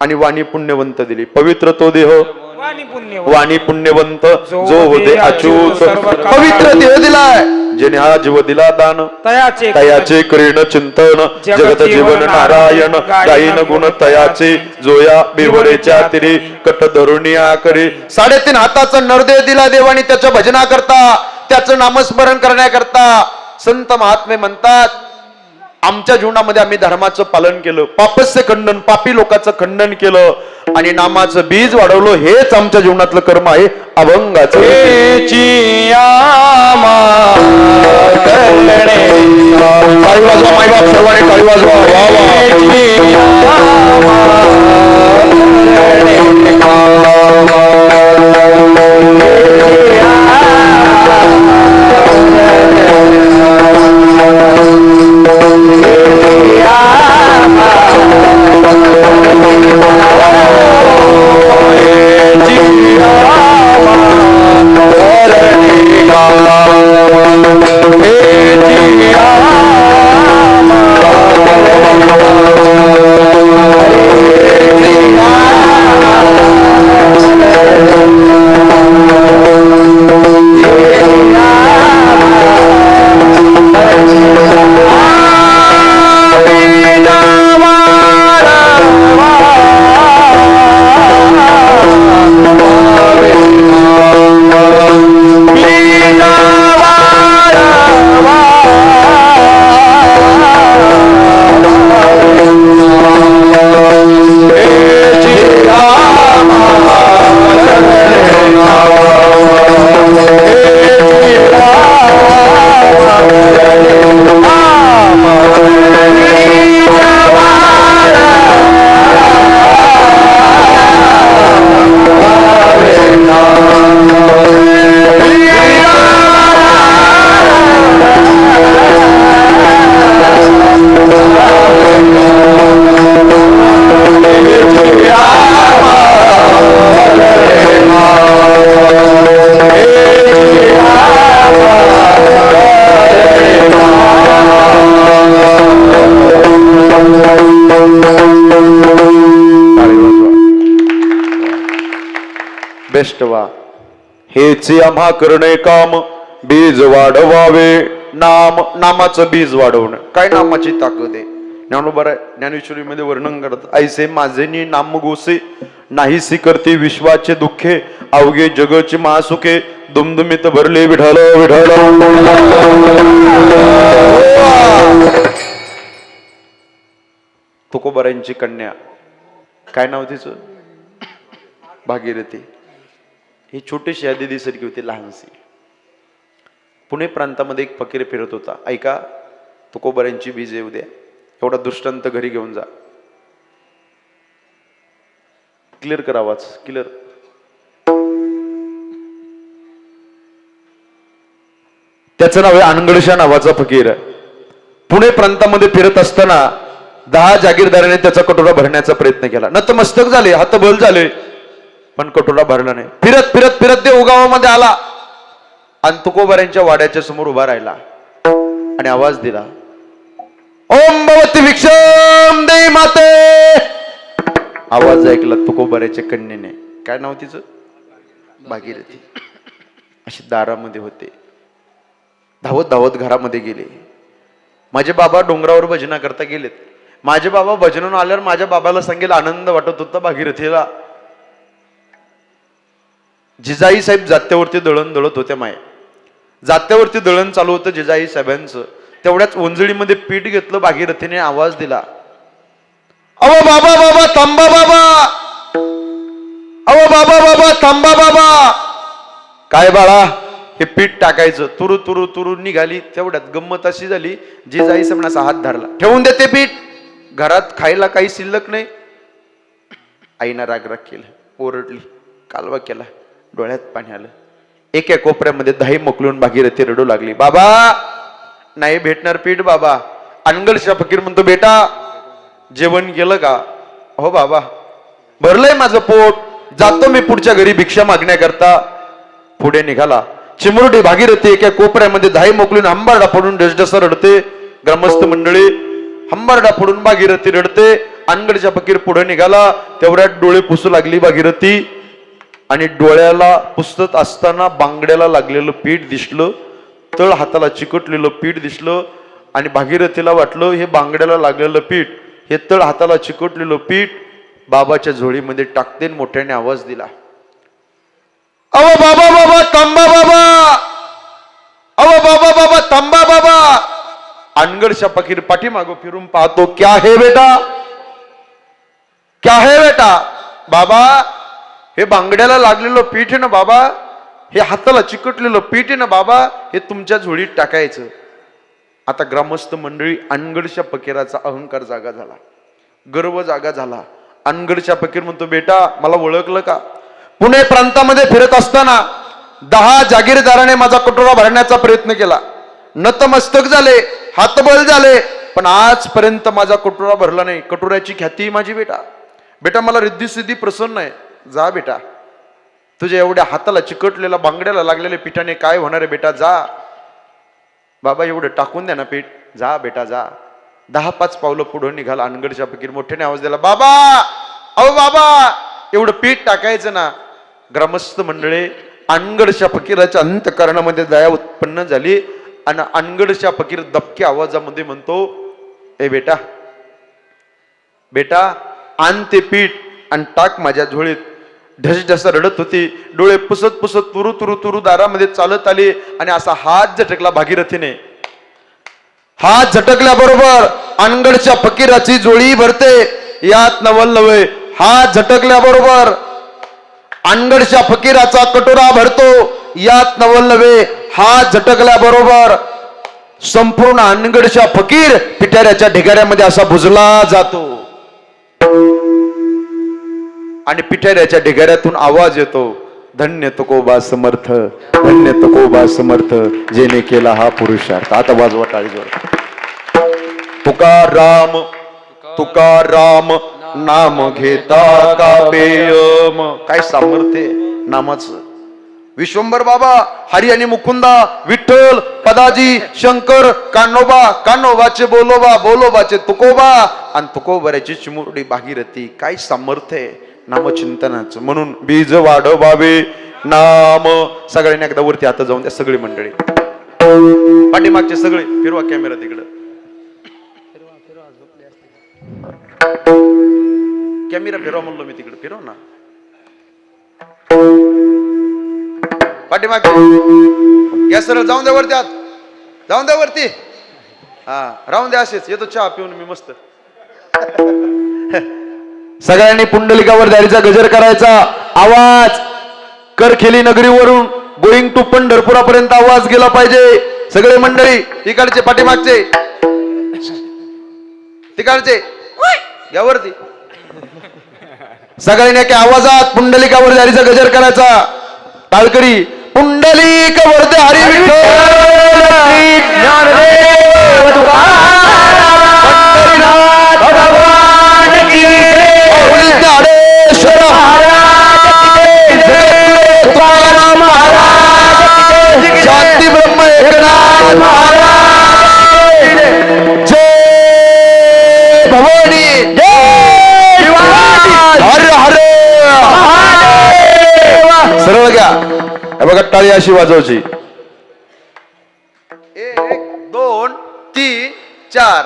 आणि वाणी पुण्यवंत दिली. पवित्र तो देह, वाणी पुण्यवंत जो होते अच्युत. पवित्र देह दिलाय जेने हा जीव दिला दान, तयाचे करीन चिंतन, जगत जीवन नारायण गायीन गुण तयाचे, जोया बिवरेच्या तिरी कट धरुणिया करे. 3.5 हाताचा नरदेह दिला देवानी त्याच्या भजना करता, त्याचं नामस्मरण करण्याकरता. संत महात्मे म्हणतात आमच्या जीवनामध्ये आम्ही धर्माचं पालन केलं, पापस्य खंडन, पापी लोकांचं खंडन केलं आणि नामाचं बीज वाढवलं. हेच आमच्या जीवनातलं कर्म आहे अभंगाचं. टाळी वाजवा मायबाप, सर्वांनी टाळी वाजवा. बेस्ट वा. हेच आम्हा करणे काम, बीज वाढवावे नाम. नामाचं बीज वाढवणं. काय नामाची ताकद आहे. ज्ञानोबा ज्ञानेश्वरीमध्ये वर्णन करतात, ऐसे माझे नाम गोसे नाहीसी करते विश्वाचे दुःखे, अवघे जगचे महासुखे, दुमदुमीत भरले विढाल विढाल. तुकोबारांची कन्या, काय नाव तिचं, भागीरथी. ही छोटीशी आदिदी सारखी होती, लहानशी. पुणे प्रांतामध्ये एक फकीर फिरत होता. ऐका, तुकोबारांची बीज येऊ द्या, एवढा दृष्टांत घरी घेऊन जा. क्लिअर कर आवाज, क्लिअर. त्याचं नाव आहे अनगडशा नावाचा फकीर. पुणे प्रांतामध्ये फिरत असताना 10 जागीरदाराने त्याचा कटोरा भरण्याचा प्रयत्न केला. नतमस्तक झाले, हातबल झाले, पण कटोरा भरला नाही. फिरत फिरत फिरत ते गावामध्ये आला आणि तुकोबारांच्या वाड्याच्या समोर उभा राहिला आणि आवाज दिला, ओम भगवती भिक्षम देई माते. आवाज ऐकला तुकोबाराच्या कन्येने. काय नाव तिचं, भागीरथी. अशी दारामध्ये होते. धावत धावत घरामध्ये गेले. माझे बाबा डोंगरावर भजना करता गेलेत. माझे बाबा भजनावर आल्यावर माझ्या बाबाला सांगेल आनंद वाटत होता भागीरथीला. जिजाई साहेब जात्यावरती दळण दळत होत्या. माय जात्यावरती दळण चालू होतं जिजाई साहेबांचं. तेवढ्याच ओंजळीमध्ये पीठ घेतलं. भागीरथीने आवाज दिला, अव बाबा बाबा थांबा बाबा, अव बाबा बाबा थांबा बाबा. काय बाळा, हे पीठ टाकायचं. तुरु तुरु तुरु निघाली. तेवढ्यात गंमत अशी झाली, जिजाई साहेबांचा हात धरला. ठेवून देते पीठ, घरात खायला काही शिल्लक नाही. आईनं रागराग केलं, ओरडली, कालवा केला. डोळ्यात पाणी आलं. एका कोपऱ्यामध्ये दही मोकलून भागीरथी रडू लागली. बाबा नाही भेटणार पीठ बाबा. अनगडशा फकीर म्हणतो, बेटा जेवण केलं का. हो बाबा भरलंय माझं पोट, जातो मी पुढच्या घरी भिक्षा मागण्याकरता. पुढे निघाला. चिमुरडी भागीरथी एका कोपऱ्यामध्ये दही मोकलून हंबारडा पडून डसडसा रडते. ग्रामस्थ मंडळी हंबारडा पडून भागीरथी रडते. अनगडचा फकीर पुढे निघाला. तेवढ्यात डोळे पुसू लागली भागीरथी आणि डोळ्याला पुसत असताना बांगड्याला लागलेलं पीठ दिसलं. तळ हाताला चिकटलेलं पीठ दिसलं आणि भागीरथीला वाटलं हे बांगड्याला लागलेलं पीठ, हे तळ हाताला चिकटलेलं पीठ बाबाच्या झोळीमध्ये टाकते. मोठ्याने आवाज दिला, अव बाबा बाबा थांबा बाबा, अव बाबा बाबा थांबा बाबा. अनगडच्या फकीर पाठीमागो फिरून पाहतो, क्या है बेटा, क्या है बेटा? बाबा, हे बांगड्याला लागलेलं पीठ आहे ना बाबा, हे हाताला चिकटलेलं पीठ आहे ना बाबा, हे तुमच्या झोळीत टाकायचं. आता ग्रामस्थ मंडळी, अनगडच्या फकीराचा अहंकार जागा झाला, गर्व जागा झाला. अनगडच्या फकीर म्हणतो, बेटा मला ओळखलं का? पुणे प्रांतामध्ये फिरत असताना 10 जागीरदाराने माझा कटोरा भरण्याचा प्रयत्न केला, नतमस्तक झाले, हातबल झाले, पण आजपर्यंत माझा कटोरा भरला नाही. कटोऱ्याची ख्याती माझी बेटा. बेटा मला रिद्धी सिद्धी प्रसन्न आहे. जा बेटा, तुझ्या एवढ्या हाताला चिकटलेला बांगड्याला लागलेल्या पिठाने काय होणार आहे बेटा, जा. बाबा एवढं टाकून द्या ना पीठ, जा बेटा जा. 10-5 पावलं पुढे निघाला अनगडच्या फकीर. मोठ्याने आवाज दिला, बाबा, अहो बाबा, एवढं पीठ टाकायचं ना. ग्रामस्थ मंडळी, अनगडच्या फकीराच्या अंतःकरणामध्ये दया उत्पन्न झाली आणि अनगडच्या फकीर दबक्या आवाजामध्ये म्हणतो, ए बेटा, बेटा आण ते पीठ आणि टाक माझ्या झोळीत. ढसढस रडत होती, डोळे पुसत पुसत तुरु तुरु तुरु दारामध्ये चालत आली आणि असा हात झटकला भागीरथीने. हात झटकल्याबरोबर अनगडच्या फकीराची जोळी भरते, यात नवल नव्हे. हात झटकल्याबरोबर अनगडच्या फकीराचा कटोरा भरतो, यात नवल नव्हे. हात झटकल्याबरोबर संपूर्ण अनगडच्या फकीर पिटाऱ्याच्या ढिगाऱ्यामध्ये असा बुजला जातो आणि पिटाऱ्याच्या ढिगाऱ्यातून आवाज येतो, धन्य तुकोबा समर्थ, धन्य तुकोबा समर्थ, जेने केला हा पुरुषार्थ. आता वाजवा टाळीजोर. तुकाराम तुकाराम नाम घेता का पेयम. काय सामर्थ्य नामाचं. विश्वंभर बाबा, हरी आणि मुकुंदा, विठ्ठल, पदाजी, शंकर, कान्होबा, कान्होबाचे बोलोबा, बोलोबाचे तुकोबा आणि तुकोबऱ्याची चिमुरडी भागीरथी. काय सामर्थ्य आहे नामचिंतनाचं. म्हणून बीज वाढवावे नाम. सगळ्यांनी एकदा वरती हात जाऊन द्या सगळी मंडळी. पाठीमागचे सगळे फिरवा कॅमेरा तिकडं. कॅमेरा फिरवा म्हणलो मी, तिकडे फिरव ना. पाठीमागे या सरळ जाऊन द्या वरती, आत जाऊन द्या वरती. हा राहून द्या असेच. येतो चहा पिऊन मी मस्त. सगळ्यांनी पुंडलिकावर दारीचा गजर करायचा. आवाज करखेली नगरीवरून गोईंग टू पंढरपुरापर्यंत आवाज गेला पाहिजे. सगळे मंडळी, तिकडचे पाठीमागचे, तिकडचे यावरती सगळ्यांनी एका आवाजात पुंडलिकावर दारीचा गजर करायचा. टाळकरी पुंडलिक वरदे हरी विठ्ठल ज्ञानदेव तुकाराम भगवान की ज्ञानेश्वर तुकाराम महाराज, शांती ब्रह्म एकनाथ महाराज, जय भवानी, जय हर हर. सरळ घ्या. हे बघा टाळी अशी वाजवायची. 1 2 3 4.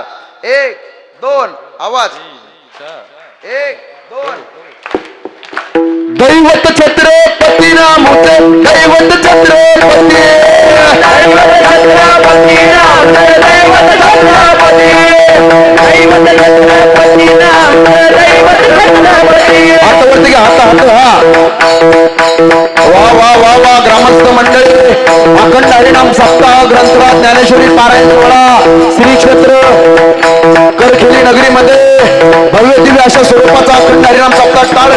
1 2 आवाज. 1 2. दैवत छत्रपती नाम होते, दैवत छत्रपती, दैवत छत्रपती नाम, दैवत छत्रपती, दैवत छत्रपती नाम, दैवत छत्रपती. हात वरती घ्या, हात हा. वा वा वा वा. ग्रामस्थ मंडळी, अखंड हरिनाम सप्ताह ग्रंथराज ज्ञानेश्वरी पारायण सोहळा श्री क्षेत्र करखेली नगरीमध्ये भव्य दिव्य अशा स्वरूपाचा अखंड हरिनाम सप्ताह. टाळ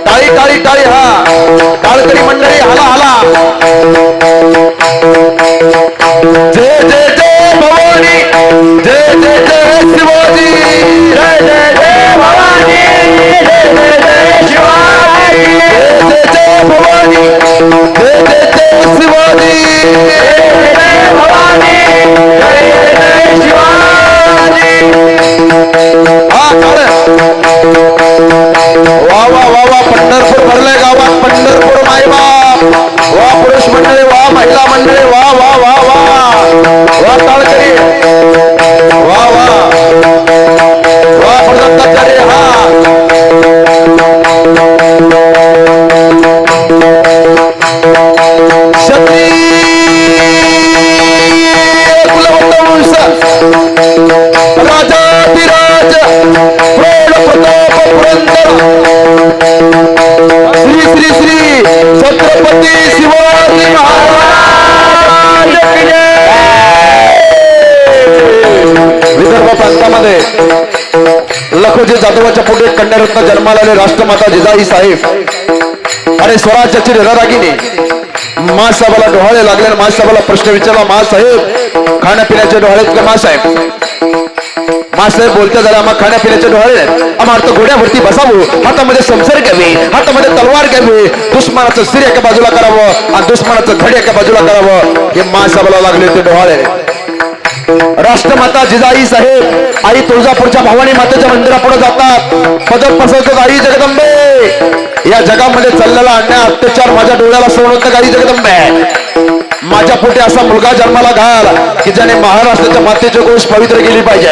टाळी टाळी टाळी. हा टाळकरी मंडळी, हाला हाला. जय जय जय भवानी, जय जय जय शिवाजी, जय जय जय भवानी, जय जय जय शिवाजी, जय जय जय भवानी, जय जय जय शिवाजी, जय जय जय भवानी, जय जय जय शिवाजी. हा टाळ. वा वा वा वा. पंढरपूर भरले गावात, पंढरपूर मायबाप. वा पुरुष मंडळी, वा महिला मंडळी, वा वा वा वा वा. टाळकरी वा वा. लखोजी जाधवाच्या पोटी कन्यारत्न जन्माला आले राष्ट्रमाता जिजाई साहेब आणि स्वराज्याची रणरागिणी महासाहेबाला डोहाळे लागले. महासाहेबाला प्रश्न विचारला, महासाहेब खाण्यापिण्याचे डोहाळे का? महासाहेब बोलते झाले, आम्हा खाण्यापिण्याचे डोहाळे आम्हा अर्थ घोड्यावरती बसावं, हातामध्ये संसार घ्यावे, हातामध्ये तलवार घ्यावी, दुश्मनाचं सिर एका बाजूला करावं आणि दुश्मनाचं धड एका बाजूला करावं. हे महासाहेबाला लागले ते डोहाळे. राष्ट्रमाता जिजाई साहेब आई तुळजापूरच्या भवानी मातेच्या मंदिरापुढे जातात. पदक पसरतात, आई जगदंबे या जगामध्ये चाललेला अन्याय अत्याचार माझ्या डोळ्याला सहन होत, आई जगदंबे माझ्या पोटी असा मुलगा जन्माला घाल की ज्याने महाराष्ट्राच्या मातेचे गोष्ट पवित्र केली पाहिजे.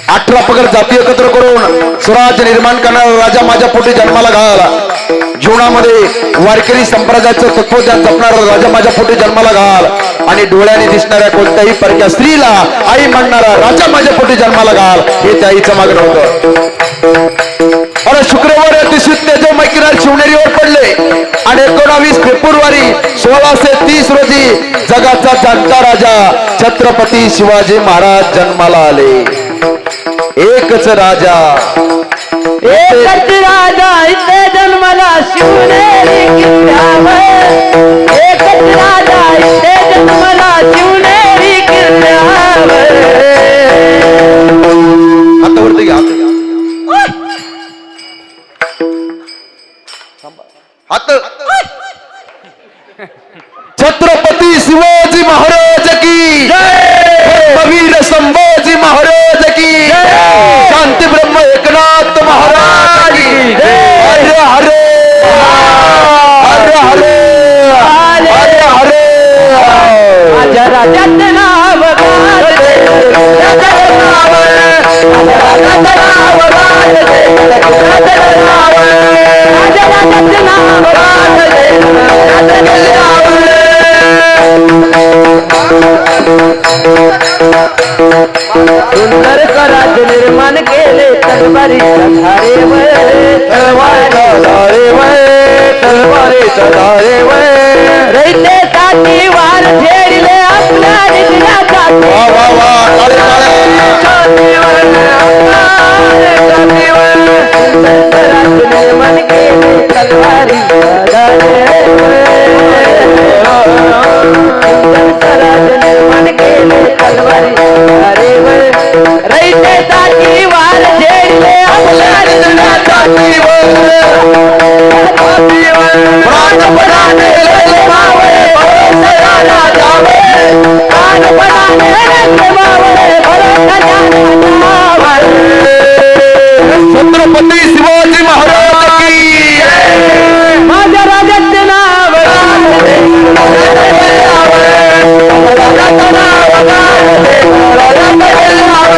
18 पगड जाती एकत्र करून स्वराज्य निर्माण करणारा राजा माझ्या पोटी जन्माला घाल. जीवनामध्ये वारकरी संप्रदायाचं तत्वज्ञान जपणारा राजा माझ्या पोटी जन्माला घाल आणि डोळ्याने दिसणाऱ्या कोणत्याही परक्या स्त्रीला आई म्हणणारा राजा माझ्या पोटी जन्माला घाल. हे त्या आईचं मागणं होतं. अरे शुक्रवार दिवशी तेजोमय किरण शिवनेरीवर पडले आणि 19 फेब्रुवारी 1630 रोजी जगाचा जाणता राजा छत्रपती शिवाजी महाराज जन्माला आले. एकच राजा एकच राजा इथे जन्माला शिवनेरी किल्ल्यावर. एकच राजा इथे जन्माला शिवनेरी किल्ल्यावर. हातावरती घ्या, हात. छत्रपती शिवाजी महाराज की वीर संभाजी महाराज की शांती ब्रह्म एकनाथ महाराज की. हरे हरे हरे हरे हरे हरे. माझ्या राजाचं नाव गाजते, राजाचं नाव, राजाचं नाव गाजते, राजाचं नाव, माझ्या राजाचं नाव गाजते, राजाचं नाव. सुंदर स्वराज्य निर्माण केले तलवारीच्या धारेवर. तलवारीच्या धारेवर, तलवारीच्या धारेवर. रयतेसाठी वार झेडले आपल्या निघण्यासाठी. वा वा वा, अरे स्वराज्य निर्माण केले तलवारीच्या धारेवर. स्वराज्य निर्माण केले तलवारीच्या धारेवर. रयतेसाठी वार झेडले आपल्या निघण्यासाठी. छत्रपती शिवाजी महाराज की. माझ्या राजाचे नाव गाजते, राजाचे नाव, राजाचे नाव गाजते, राजाचे नाव,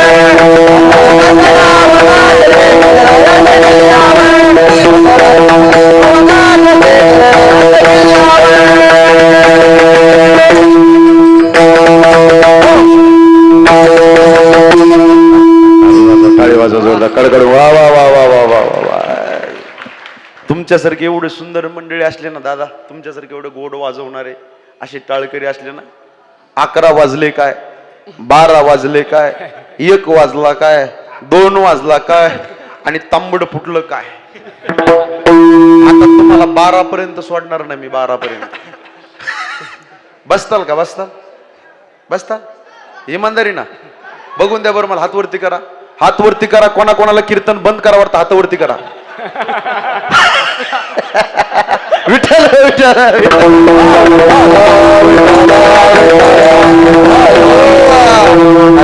राजाचे नाव गाजते, राजाचे नाव, टाळी वाजवा जोरदार, कडकड. वा वा वा वा वा वा वा वा. तुमच्यासारखे एवढे सुंदर मंडळी असले ना दादा, तुमच्यासारखे एवढे गोड वाजवणारे असे टाळकरी असले ना, 11 वाजले काय, 12 वाजले काय, 1 वाजला काय, 2 वाजला काय आणि तांबड फुटलं काय. आता तुम्हाला 12 पर्यंत सोडणार नाही मी. 12 पर्यंत बसताल का? बसताल? बसताल? इमानदारी ना बघून द्या बरं मला. हात वरती करा, हात वरती करा. कोणाकोणाला कीर्तन बंद करा वाटतं हात वरती करा. विठ्ठल विठ्ठल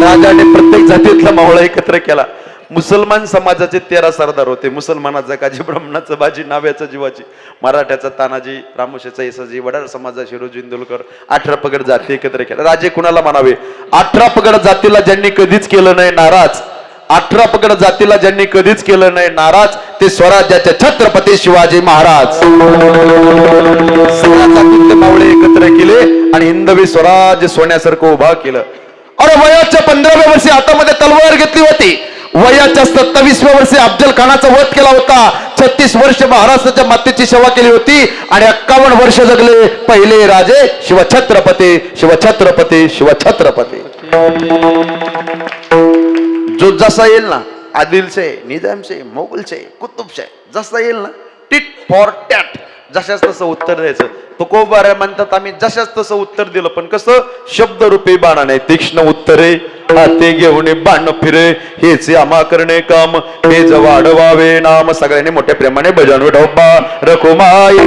राजाने प्रत्येक जातीतला मावळा एकत्र केला. मुसलमान समाजाचे 13 सरदार होते. मुसलमानाचा काजी, ब्राह्मणाचं बाजी, नाव्याचा जीवाची, मराठ्याचा तानाजी, रामोशीचा येसाजी, वडार समाजा शिरोजी इंदुलकर. 18 पगड जाती एकत्र केला. राजे कुणाला म्हणावे? 18 पगड जातीला ज्यांनी कधीच केलं नाही नाराज, 18 पगड जातीला ज्यांनी कधीच केलं नाही नाराज, ते स्वराज्याचे छत्रपती शिवाजी महाराज. सगळ्या जातीतले मावळे एकत्र केले आणि हिंदवी स्वराज्य सोन्यासारखं उभा केलं. अरे वयाच्या 15व्या वर्षी हातामध्ये तलवार घेतली होती. वयाच्या 27व्या वर्षी अफजल खानाचा वध केला होता. 36 वर्ष महाराष्ट्राच्या मातेची सेवा केली होती आणि 51 वर्ष जगले पहिले राजे शिवछत्रपती शिवछत्रपती शिवछत्रपती. जो जसा येईल ना, आदिलशाही, निजामशाही, मोगलशाही, कुतुबशाही, जसा येईल ना टिट फॉर टॅट, जशाच तसं उत्तर द्यायचं. तुकोबाऱ्या म्हणतात आम्ही जशाच तसं उत्तर दिलं, पण कसं शब्दरूपी बाणाने तीक्ष्ण उत्तरे हाते घेऊन बाण फिरे, हेच आम्हा करणे काम, हे वाढवावे नाम. सगळ्यांनी मोठ्या प्रेमाने भजन विठोबा रखुमाई.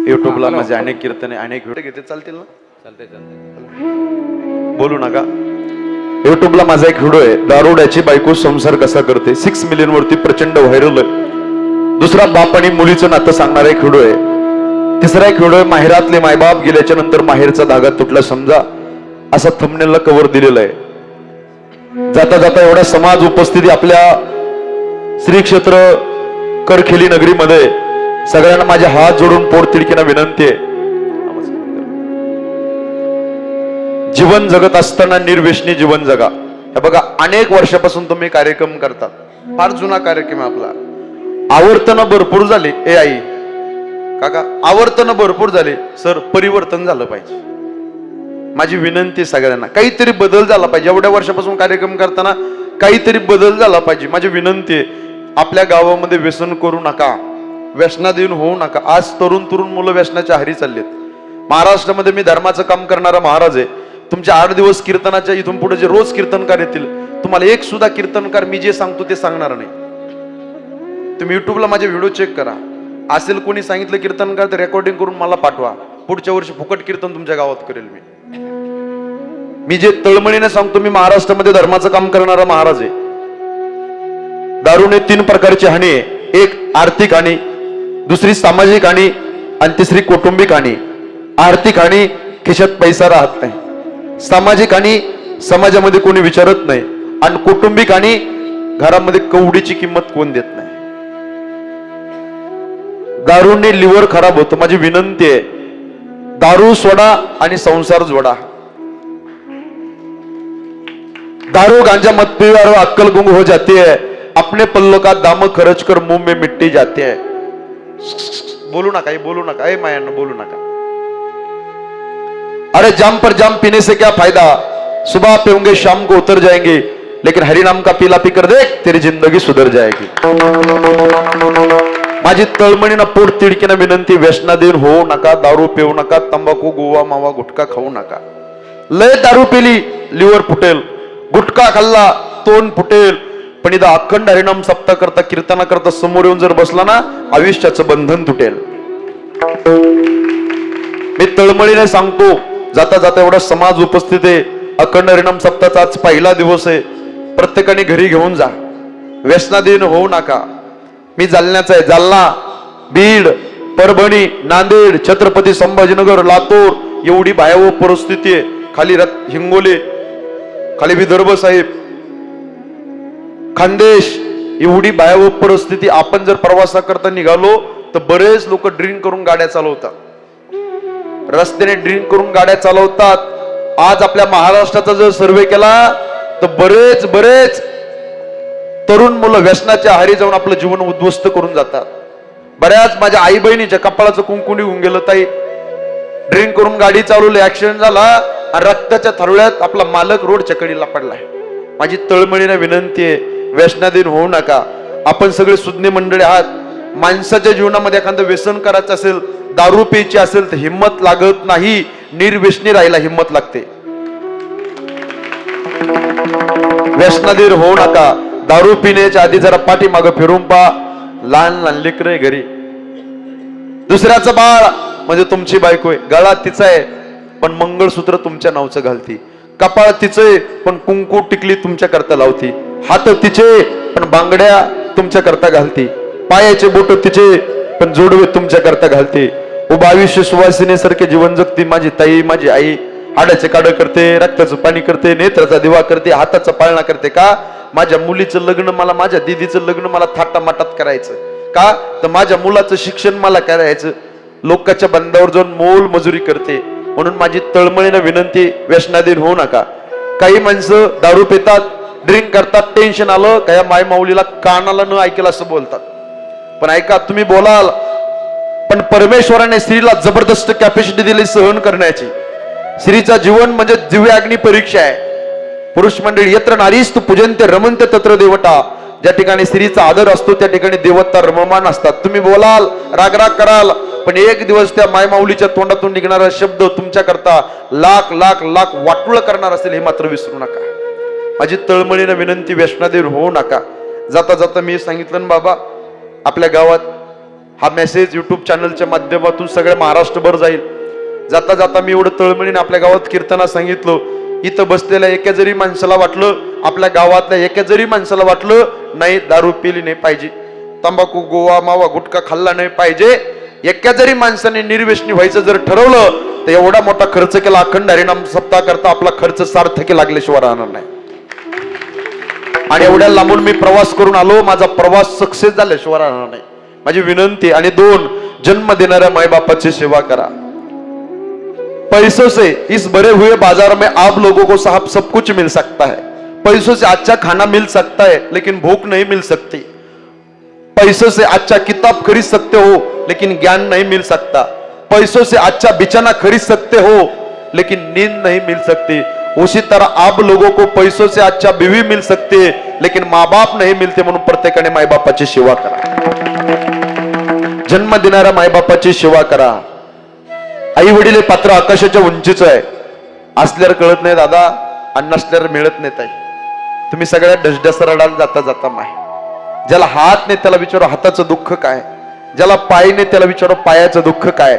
युट्यूबला माझे अनेक कीर्तने अनेक व्हिडिओ घेते, चालतील ना? बोलू नका. युट्यूबला माझा एक व्हिडिओ आहे, दारुड्याची बायको संसार कसा करते, 6 मिलियन वरती प्रचंड व्हायरल आहे. दुसरा बाप आणि मुलीचं नातं सांगणारा एक व्हिडिओ आहे. तिसरा एक व्हिडिओ आहे, माहेरातले मायबाप गेल्याच्या नंतर माहेरचा धागा तुटला समजा, असा थंबनेलला कव्हर दिलेला आहे. जाता जाता एवढा समाज उपस्थिती आपल्या श्री क्षेत्र करखेली नगरीमध्ये सगळ्यांना माझे हात जोडून पोट तिडकीना विनंती आहे, जीवन जगत असताना निर्व्यसनी जीवन जगा. हे बघा, अनेक वर्षापासून तुम्ही कार्यक्रम करतात, फार जुना कार्यक्रम आपला. आवर्तनं भरपूर झाली. ए आई काका, आवर्तनं भरपूर झाले. सर, परिवर्तन झालं पाहिजे. माझी विनंती सगळ्यांना, काहीतरी बदल झाला पाहिजे. एवढ्या वर्षापासून कार्यक्रम करताना काहीतरी बदल झाला पाहिजे. माझी विनंती आहे, आपल्या गावामध्ये व्यसन करू नका, व्यसनाधीन होऊ नका. आज तरुण मुलं व्यसनाच्या आहारी चाललेत. महाराष्ट्रामध्ये मी धर्माचं काम करणारा महाराज आहे. तुमच्या 8 दिवस कीर्तनाच्या इथून पुढे जे रोज कीर्तनकार येतील, तुम्हाला एक सुद्धा कीर्तनकार मी जे सांगतो ते सांगणार नाही. तुम्ही युट्यूबला माझे व्हिडिओ चेक करा. असेल कोणी सांगितलं कीर्तनकार तर रेकॉर्डिंग करून मला पाठवा. पुढच्या वर्षी फुकट कीर्तन तुमच्या गावात करेल मी. मी जे तळमळीने सांगतो, मी महाराष्ट्रामध्ये धर्माचं काम करणारा महाराज आहे. दारूने 3 प्रकारची हानी आहे. एक आर्थिक हानी, दुसरी सामाजिक हानी आणि तिसरी कौटुंबिक हानी. आर्थिक हानी, खिशात पैसा राहत नाही. सामाजिक हानी, समाजामध्ये कोणी विचारत नाही. आणि कौटुंबिक हानी, घरामध्ये कवडीची किंमत कोण देत नाही. दारूने लिव्हर खराब होतं. माझी विनंती आहे, दारू सोडा आणि संसार जोडा. दारू गांजा मत पीवर अक्कल गुंग हो जाती है, अपने पल्लों का दाम खर्च कर मुंह में मिट्टी जाती है. बोलू नका, बोलू नका, ए मायान बोलू नका. अरे जाम पर जाम पीने से क्या फायदा, सुबह पीऊंगे शाम को उतर जाएंगे, लेकिन हरि नाम का पीला पी कर देख तेरी जिंदगी सुधर जाएगी. माझी तळमळीना पोट तिडकीना विनंती, व्यसनाधीन होऊ नका, दारू पिऊ नका, तंबाखू गोवा मावा गुटखा खाऊ नका. लय दारू पिली लिव्हर फुटेल, गुटखा खाल्ला तोंड फुटेल, पण इथं अखंड हरिनाम सप्ताह करता कीर्तना करता समोर येऊन जर बसला ना, आयुष्याचं बंधन तुटेल. मी तळमळीने सांगतो, जाता जाता एवढा समाज उपस्थित आहे. अखंड हरिनाम सप्ताहाचा आज पहिला दिवस आहे. प्रत्येकाने घरी घेऊन जा, व्यसनाधीन होऊ नका. मी जालन्याचा आहे. जालना, बीड, परभणी, नांदेड, छत्रपती संभाजीनगर, लातूर एवढी भयावह परिस्थिती आहे. खाली हिंगोली, खाली विदर्भ साहेब, खानदेश, एवढी भयावह परिस्थिती. आपण जर प्रवासा करता निघालो तर बरेच लोक ड्रिंक करून गाड्या चालवतात, रस्त्याने ड्रिंक करून गाड्या चालवतात. आज आपल्या महाराष्ट्राचा जर सर्वे केला तर बरेच तरुण मुलं व्यसनाच्या आहारी जाऊन आपलं जीवन उद्ध्वस्त करून जातात. बऱ्याच माझ्या आई बहिणीच्या कपाळाचं कुंकुणी होऊन गेलं. ताई ड्रिंक करून गाडी चालवली, ऍक्सिडेंट झाला आणि रक्ताच्या थरळ्यात आपला मालक रोडच्या कडीला पडलाय. माझी तळमळीने विनंती आहे, व्यसनाधीन होऊ नका. आपण सगळे सुज्ञ मंडळी आहात. माणसाच्या जीवनामध्ये एखादं व्यसन करायचं असेल, दारू प्यायची असेल तर हिंमत लागत नाही. निर्व्यसनी राहायला हिंमत लागते. व्यसनाधीन होऊ नका. दारू पिण्याच्या आधी जरा पाठीमागं फिरून पहा. लहान लेकरं घरी, दुसऱ्याचं बाळ म्हणजे तुमची बायको आहे, गळा तिचा आहे पण मंगळसूत्र तुमच्या नावचं घालती, कपाळ तिचे पण कुंकू टिकली तुमच्या करता लावती, हात तिचे पण बांगड्या तुमच्या करता घालती, पायाचे बोट तिचे पण जोडवे तुमच्या करता घालते, उभाविष्य सुवासिनीसारखे जीवन जगती माझी ताई माझी आई, हाडाचे काढ करते, रक्ताचं पाणी करते, नेत्राचा दिवा करते, हाताचा पाळणा करते. का? माझ्या मुलीचं लग्न मला, माझ्या दीदीचं लग्न मला थाटामाटात करायचं. का? तर माझ्या मुलाचं शिक्षण मला करायचं. लोकांच्या बंदावर जाऊन मोल मजुरी करते. म्हणून माझी तळमळीनं विनंती, व्यसनाधीन होऊ नका. काही माणसं दारू पितात, ड्रिंक करतात, टेन्शन आलं काय माय माऊलीला कानाला न ऐकेल असं बोलतात. पण ऐका, तुम्ही बोलाल पण परमेश्वराने स्त्रीला जबरदस्त कॅपॅसिटी दिली सहन करण्याची. स्त्रीचा जीवन म्हणजे दिव्याग्नी परीक्षा आहे. पुरुष मंडळी यत्र नारीस्तु पूजन्ते रमन्ते तत्र देवता. ज्या ठिकाणी स्त्रीचा आदर असतो त्या ठिकाणी देवता रममान असतात. तुम्ही बोलाल, रागराग कराल, पण एक दिवस त्या मायमाऊलीच्या तोंडातून निघणारा शब्द तुमच्या करता लाख लाख लाख वाटुळ करणार असेल हे मात्र विसरू नका. माझी तळमळीनं विनंती, व्यसनाधीन होऊ नका. जाता जाता मी सांगितलं ना बाबा, आपल्या गावात हा मेसेज युट्यूब चॅनलच्या माध्यमातून सगळ्या महाराष्ट्रभर जाईल. जाता जाता मी एवढं तळमळीने आपल्या गावात कीर्तना सांगितलं. इथं बसलेल्या एका जरी माणसाला वाटलं, आपल्या गावातल्या एका जरी माणसाला वाटलं नाही दारू पिली नाही पाहिजे, तंबाखू गोवा मावा गुटखा खाल्ला नाही पाहिजे, एका जरी माणसाने निर्व्यसनी व्हायचं जर ठरवलं तर एवढा मोठा खर्च केला अखंड हरिनाम सप्ताह करता आपला खर्च सार्थकी लागल्याशिवाय राहणार नाही. आणि एवढ्या लांबून मी प्रवास करून आलो, माझा प्रवास सक्सेस झाल्याशिवाय राहणार नाही. माझी विनंती. आणि 2, जन्म देणाऱ्या मायबापाची सेवा करा. पैसों से इस भरे हुए बाजार में आप लोगों को साहब सब कुछ मिल सकता है. पैसों से अच्छा खाना मिल सकता है लेकिन भूख नहीं मिल सकती. पैसों से अच्छा किताब खरीद सकते हो लेकिन ज्ञान नहीं मिल सकता. पैसों से अच्छा बिछाना खरीद सकते हो लेकिन नींद नहीं मिल सकती. उसी तरह आप लोगों को पैसों से अच्छा बीवी मिल सकती है लेकिन माँ बाप नहीं मिलते. म्हणून प्रत्येकाने मायबापाची सेवा करा. जन्म देणाऱ्या मायबापाची सेवा करा. आई वडील पात्र आकाशाच्या उंचीचं आहे. असल्यावर कळत नाही दादा, आणि नसल्यावर मिळत नाही ताई. तुम्ही सगळ्या ढसढस रडाल जाता जाता माय. ज्याला हात नाही त्याला विचारू हाताचं दुःख काय, ज्याला पाय नाही त्याला विचारू पायाचं दुःख काय,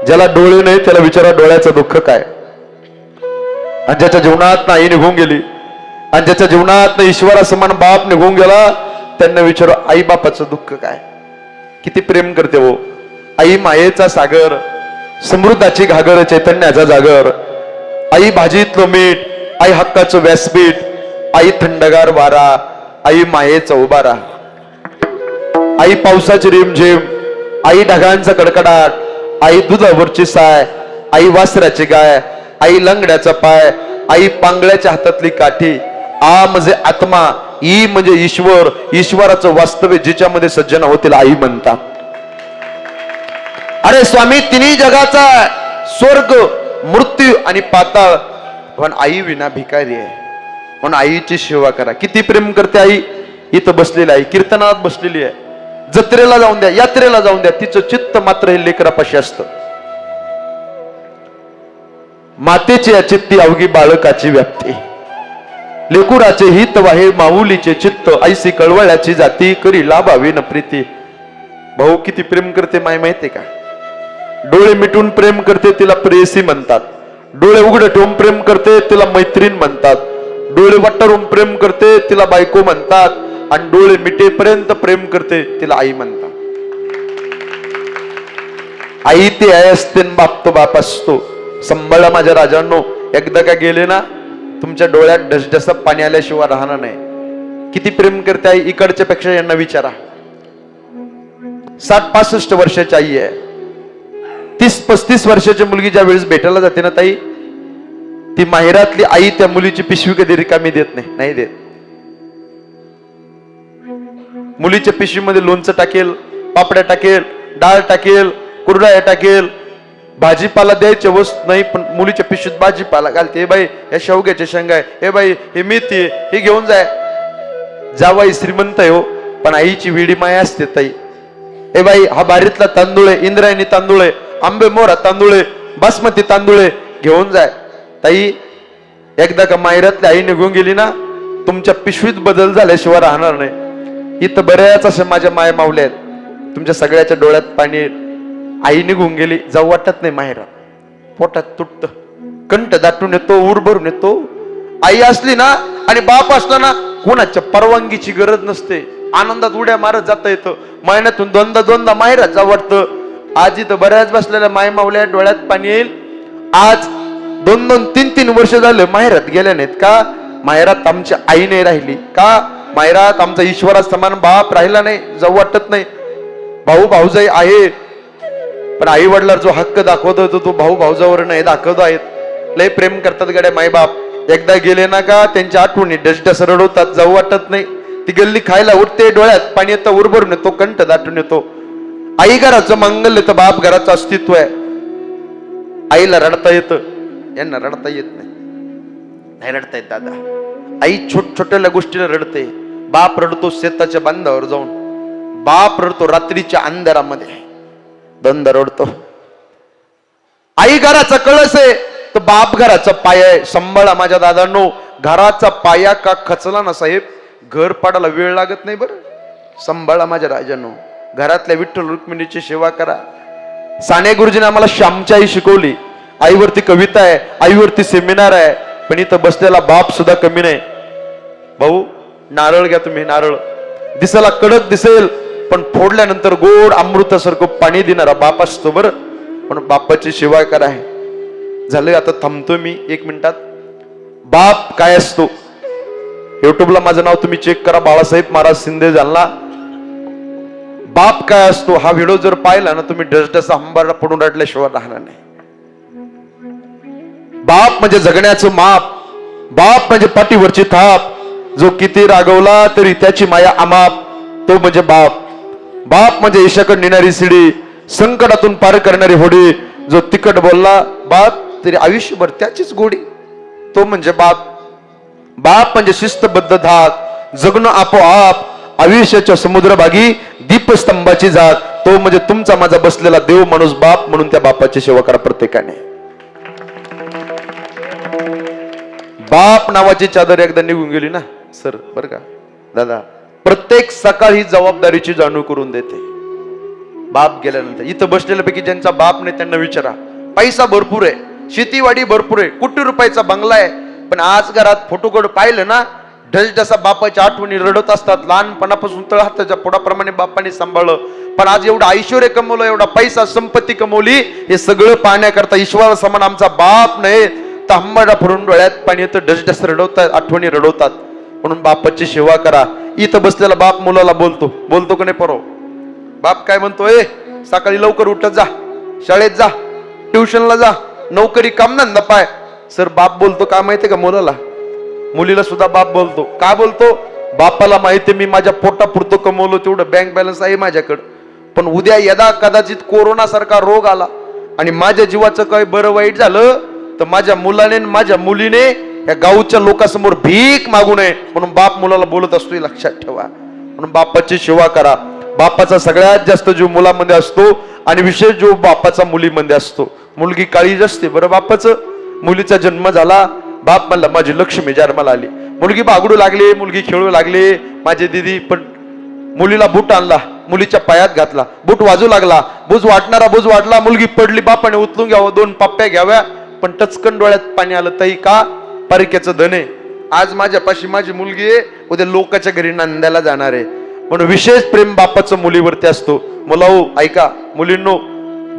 ज्याला डोळे नाही त्याला विचारा डोळ्याचं दुःख काय. आणि ज्याच्या जीवनात आई निघून गेली आणि ज्याच्या जीवनात ईश्वरा समान बाप निघून गेला त्यांना विचारू आई बापाचं दुःख काय. किती प्रेम करते हो आई. मायेचा सागर, समृद्धाची घागर, चैतन्याचा जागर. आई भाजीतलं मीठ, आई हक्काचं व्यासपीठ, आई थंडगार वारा, आई मायेचा उभारा. आई पावसाची रिमझिम, आई ढगांचा कडकडाट, आई दुधावरची साय, आई वासराची गाय, आई लंगड्याचा पाय, आई पांगळ्याच्या हातातली काठी. आ म्हणजे आत्मा, ई म्हणजे ईश्वर, ईश्वराचं वास्तव्य जिच्यामध्ये सज्जन होतील आई म्हणतात. अरे स्वामी तिन्ही जगाचा स्वर्ग, मृत्यू आणि पाताळ, पण आई विना भिकारी आहे. म्हणून आईची सेवा करा. किती प्रेम करते आई. इथं बसलेली आई कीर्तनात बसलेली आहे. जत्रेला जाऊन द्या, यात्रेला जाऊन द्या, तिचं चित्त मात्र हे लेकरापाशी असतं. मातेची अचित्ती अवघी बाळकाची व्याप्ती, लेकुराचे हित वाहे माऊलीचे चित्त, ऐसी कळवळ्याची जाती करी लाभावी न प्रीती. भाऊ किती प्रेम करते माय माहितीये का. डोळे मिटून प्रेम करते तिला प्रेयसी म्हणतात. डोळे उघडे ठेवून प्रेम करते तिला मैत्रीण म्हणतात. डोळे वटारून प्रेम करते तिला बायको म्हणतात. आणि डोळे मिटेपर्यंत प्रेम करते तिला आई म्हणतात. आई ती आई असते, बाप तो बाप असतो. संभाळा माझ्या राजांनो. एकदा का गेले ना तुमच्या डोळ्यात ढसढसा पाणी आल्याशिवाय राहणार नाही. किती प्रेम करते आई. इकडच्या पेक्षा यांना विचारा. 60-65 वर्षाची आई आहे. 30-35 वर्षाची मुलगी ज्या वेळेस भेटायला जाते ना ताई, ती माहेरातली आई त्या मुलीची पिशवी कधी रिकामी देत नाही देत. मुलीच्या पिशवीमध्ये लोणचं टाकेल, पापड्या टाकेल, डाळ टाकेल, कुरडया टाकेल, भाजीपाला द्यायचे वस्तू नाही, पण मुलीच्या पिशवीत भाजीपाला घालते. हे बाई या शेवग्याच्या शेंगा आहे, हे बाई हे मेथी आहे, हे घेऊन जाय. जावाई श्रीमंत आहे हो, पण आईची वेडी माया असते ताई. हे बाई हा बारीतला तांदूळ आहे, इंद्रायणी तांदूळ आहे, आंबे मोरा तांदूळ आहे, बासमती तांदूळ आहे, घेऊन जाय. ताई एकदा का माहेरातली आई निघून गेली ना तुमच्या पिशवीत बदल झाल्याशिवाय राहणार नाही. इथं बऱ्याच अशा माझ्या माय मावल्या आहेत. तुमच्या सगळ्याच्या डोळ्यात पाणी. आई निघून गेली, जाऊ वाटत नाही माहेरा, पोटात तुटत, कंठ दाटून येतो, उर भरून येतो. आई असली ना आणि बाप असला ना, कोणाच्या परवानगीची गरज नसते, आनंदात उड्या मारत जाता येतं. महिन्यातून दोनदा माहेरात जाऊ वाटतं. आज इथं बऱ्याच बसलेल्या माय मावल्या डोळ्यात पाणी येईल. आज 2-3 वर्ष झाले माहेरात गेल्या नाहीत का? माहेरात आमची आई नाही राहिली का? माहेरात आमचा ईश्वरा समान बाप राहिला नाही, जाऊ वाटत नाही. भाऊ भाऊजाई आहे, पण आई वडिलांवर जो हक्क दाखवत होतो तो भाऊ भाऊजावर नाही दाखवत आहेत. लय प्रेम करतात गड्या माय बाप. एकदा गेले ना का त्यांच्या आठवणी डसडस रडवतात, जाऊ वाटत नाही. ती गल्ली खायला उठते, डोळ्यात पाणी येतं, उरभरून येतो, कंठ दाटून येतो. आई घराचं मंगल तर बाप घराचं अस्तित्व आहे. आईला रडता येतं, यांना रडता येत नाही रडता येत दादा. आई छोट्या गोष्टीला रडते. बाप रडतो शेताच्या बांधावर जाऊन, बाप रडतो रात्रीच्या अंधारामध्ये, दंद रडतो. आई घराचा कळस आहे तर बाप घराचा पाया आहे. सांभाळा माझ्या दादांनो, घराचा पाया का खचला ना साहेब, घर पाडायला वेळ लागत नाही. बरं सांभाळा माझ्या राजांनो, घरातल्या विठ्ठल रुक्मिणीची सेवा करा. साने गुरुजीने आम्हाला श्यामची आई शिकवली. आईवरती कविता आहे, आईवरती सेमिनार आहे, पण इथं बसलेला बाप सुद्धा कमी नाही. भाऊ नारळ घ्या तुम्ही. नारळ दिसायला कडक दिसेल, पण फोडल्यानंतर गोड अमृतासारखं पाणी देणारा बाप असतो. बरं पण बापाची सेवा करा. झालं आता थांबतो मी 1 मिनिटात. बाप काय असतो, युट्यूबला माझं नाव तुम्ही चेक करा, बाळासाहेब महाराज शिंदे जालना. बाप काय असतो हा व्हिडिओ जर पाहिला ना, तुम्ही डसडसा हंबारला पडून रडल्याशिवाय राहणार नाही. बाप म्हणजे जगण्याचं माप, बाप म्हणजे पाठीवरची थाप, जो किती रागवला तरी त्याची माया अमाप, तो म्हणजे बाप. बाप म्हणजे ईशाकडे नेणारी शिडी, संकटातून पार करणारी होडी, जो तिकट बोलला बाप तरी आयुष्यभर त्याचीच गोडी, तो म्हणजे बाप. बाप म्हणजे शिस्तबद्ध धाक, जगणं आपोआप, आयुष्याच्या समुद्रभागी दीपस्तंभाची जात, तो म्हणजे तुमचा माझा बसलेला देव माणूस बाप. म्हणून त्या बापाची सेवा करा प्रत्येकाने. बाप नावाची चादर एकदा निघून गेली ना सर, बरं का दादा, प्रत्येक सकाळ ही जबाबदारीची जाणीव करून देते. बाप गेल्यानंतर इथं बसलेल्यापैकी ज्यांचा बाप नाही त्यांना विचारा. पैसा भरपूर आहे, शेतीवाडी भरपूर आहे, कोटी रुपयाचा बंगला आहे, पण आज घरात फोटोकडे पाहिलं ना, ढसढसा बापाच्या आठवणी रडत असतात. लहानपणापासून तळहाताच्या पोटाप्रमाणे बापाने सांभाळलं, पण आज एवढं ऐश्वर्य कमवलं, एवढा पैसा संपत्ती कमवली, हे सगळं पाहण्याकरता ईश्वर समान आमचा बाप नाही, तांबाडा फरून डोळ्यात पाणी येतं, ढसढस रडवतात, आठवणी रडवतात. म्हणून बापाची सेवा करा. इथं बसलेला बाप मुलाला बोलतो का नाही परो? बाप काय म्हणतोय, सकाळी लवकर उठत जा, शाळेत जा, ट्युशनला जा, नोकरी कामधंदा पाय. सर बाप बोलतो का माहितीये का मुलाला? मुलीला सुद्धा बाप बोलतो. का बोलतो? बापाला माहितीये मी माझ्या पोटापुरतं कमवलं, तेवढं बँक बॅलन्स आहे माझ्याकडं, पण उद्या यदा कदाचित कोरोना सारखा रोग आला आणि माझ्या जीवाचं काही बरं वाईट झालं तर माझ्या मुलाने माझ्या मुलीने या गावच्या लोकांसमोर भीक मागू नये, म्हणून बाप मुलाला बोलत असतो, हे लक्षात ठेवा. म्हणून बापाची सेवा करा. बापाचा सगळ्यात जास्त जीव मुलामध्ये असतो आणि विशेष जीव बापाचा मुलीमध्ये असतो. मुलगी काळीज असते बरं बापाचं. मुलीचा जन्म झाला, बाप म्हणला माझी लक्ष्मी जन्माला आली. मुलगी बागडू लागली, मुलगी खेळू लागली, माझी दिदी, पण मुलीला बूट आणला, मुलीच्या पायात घातला, बूट वाजू लागला, बुज वाटला, मुलगी पडली, बापाने उचलून घ्यावं, 2 पप्प्या घ्याव्या, पण टचकन डोळ्यात पाणी आलं. ताई का? पारिक्याचं धन आहे. आज माझ्यापाशी माझी मुलगी आहे, उद्या लोकांच्या घरी नांदायला जाणार आहे. म्हणून विशेष प्रेम बापाचं मुलीवरती असतो. मुलाओ ऐका, मुलींनो,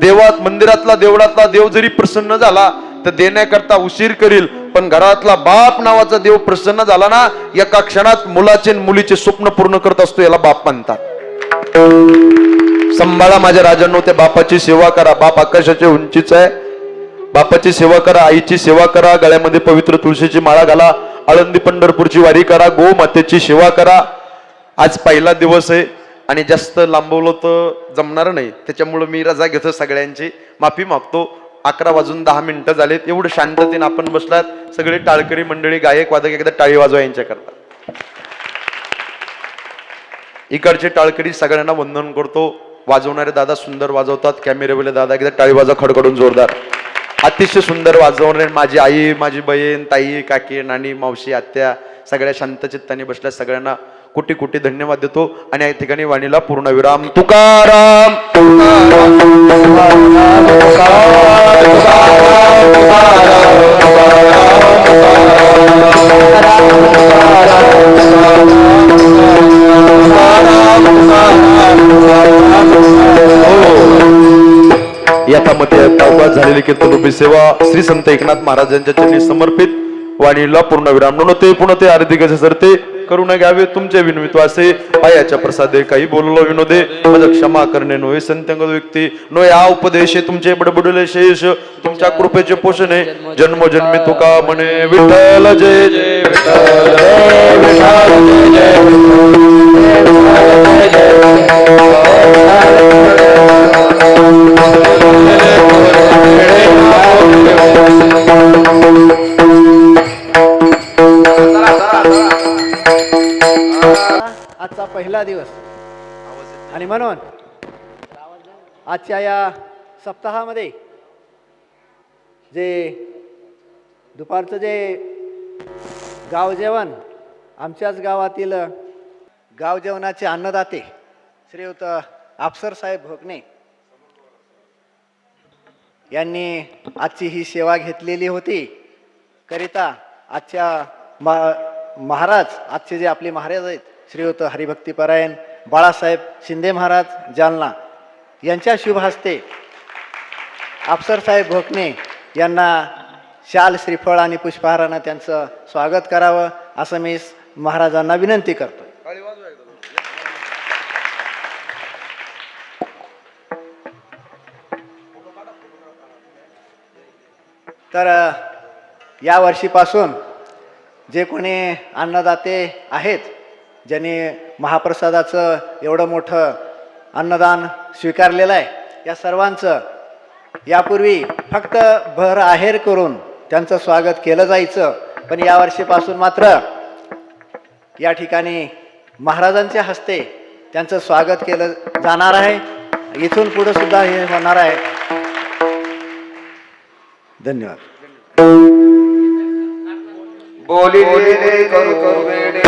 देवात मंदिरातला देवळातला देव जरी प्रसन्न झाला तर देण्याकरता उशीर करील, पण घरातला बाप नावाचा देव प्रसन्न झाला ना, एका क्षणात मुलाचे मुलीचे स्वप्न पूर्ण करत असतो, याला बाप म्हणतात. सांभाळा माझ्या राजांनो, त्या बापाची सेवा करा. बाप आकाशाच्या उंचीच आहे. बापाची सेवा करा, आईची सेवा करा, गळ्यामध्ये पवित्र तुळशीची माळा घाला, आळंदी पंढरपूरची वारी करा, गो मातेची सेवा करा. आज पहिला दिवस आहे आणि जास्त लांबवलं तर जमणार नाही, त्याच्यामुळे मी रजा घेतो, सगळ्यांची माफी मागतो. 11 वाजून 10 मिनिटं झालेत. एवढं शांततेने आपण बसलात. सगळे टाळकरी मंडळी, गायक वादक एकदा टाळी वाजवा यांच्याकरता. इकडचे टाळकरी सगळ्यांना वंदन करतो. वाजवणारे दादा सुंदर वाजवतात. कॅमेरेवाले दादा एकदा टाळी वाजवा खडखडून जोरदार. अतिशय सुंदर वाजवणारे माझी आई, माझी बहीण, ताई, काकी, नानी, मावशी, आत्या, सगळ्या शांत चित्ताने बसल्या. सगळ्यांना कोटी कोटी धन्यवाद देतो आणि या ठिकाणी वाणीला पूर्ण विराम. तुकाराम यथामते तावबाद झालेली कीर्तन रूपी सेवा श्री संत एकनाथ महाराजांच्या चरणी समर्पित. वाणीला पूर्ण विराम. नोते पुनते आरती सरते करून घ्यावे तुमचे विनवित वासे. आयाच्या प्रसादे काही बोललो विनोदे माझं क्षमा करणे नोय संत्यंग व्यक्ती नो या उपदेशे तुमचे बडबडले शेष तुमच्या कृपेचे पोषणे जन्मोजन्मी तुका म्हणे विठ्ठल जय जय आजचा पहिला दिवस आणि म्हणून आजच्या या सप्ताहामध्ये जे दुपारचं जे गाव जेवण आमच्याच गावातील गाव जेवणाचे अन्नदाते श्रीयुत अफसर साहेब भोकणे यांनी आजची ही सेवा घेतलेली होती. करिता आजच्या महाराज आजचे जे आपले महाराज आहेत श्रीयुत हरिभक्तीपरायण बाळासाहेब शिंदे महाराज जालना यांच्या शुभ हस्ते अफसर साहेब भोकणे यांना शाल श्रीफळ आणि पुष्पहारानं त्यांचं स्वागत करावं असं मी महाराजांना विनंती करतो. तर या वर्षीपासून जे कोणी अन्नदाते आहेत ज्यांनी महाप्रसादाचं एवढं मोठं अन्नदान स्वीकारलेलं आहे या सर्वांचं यापूर्वी फक्त भर आहेर करून त्यांचं स्वागत केलं जायचं. पण या वर्षीपासून मात्र या ठिकाणी महाराजांच्या हस्ते त्यांचं स्वागत केलं जाणार आहे. इथून पुढे सुद्धा हे होणार आहे. धन्यवाद. बोलिले करू वेडे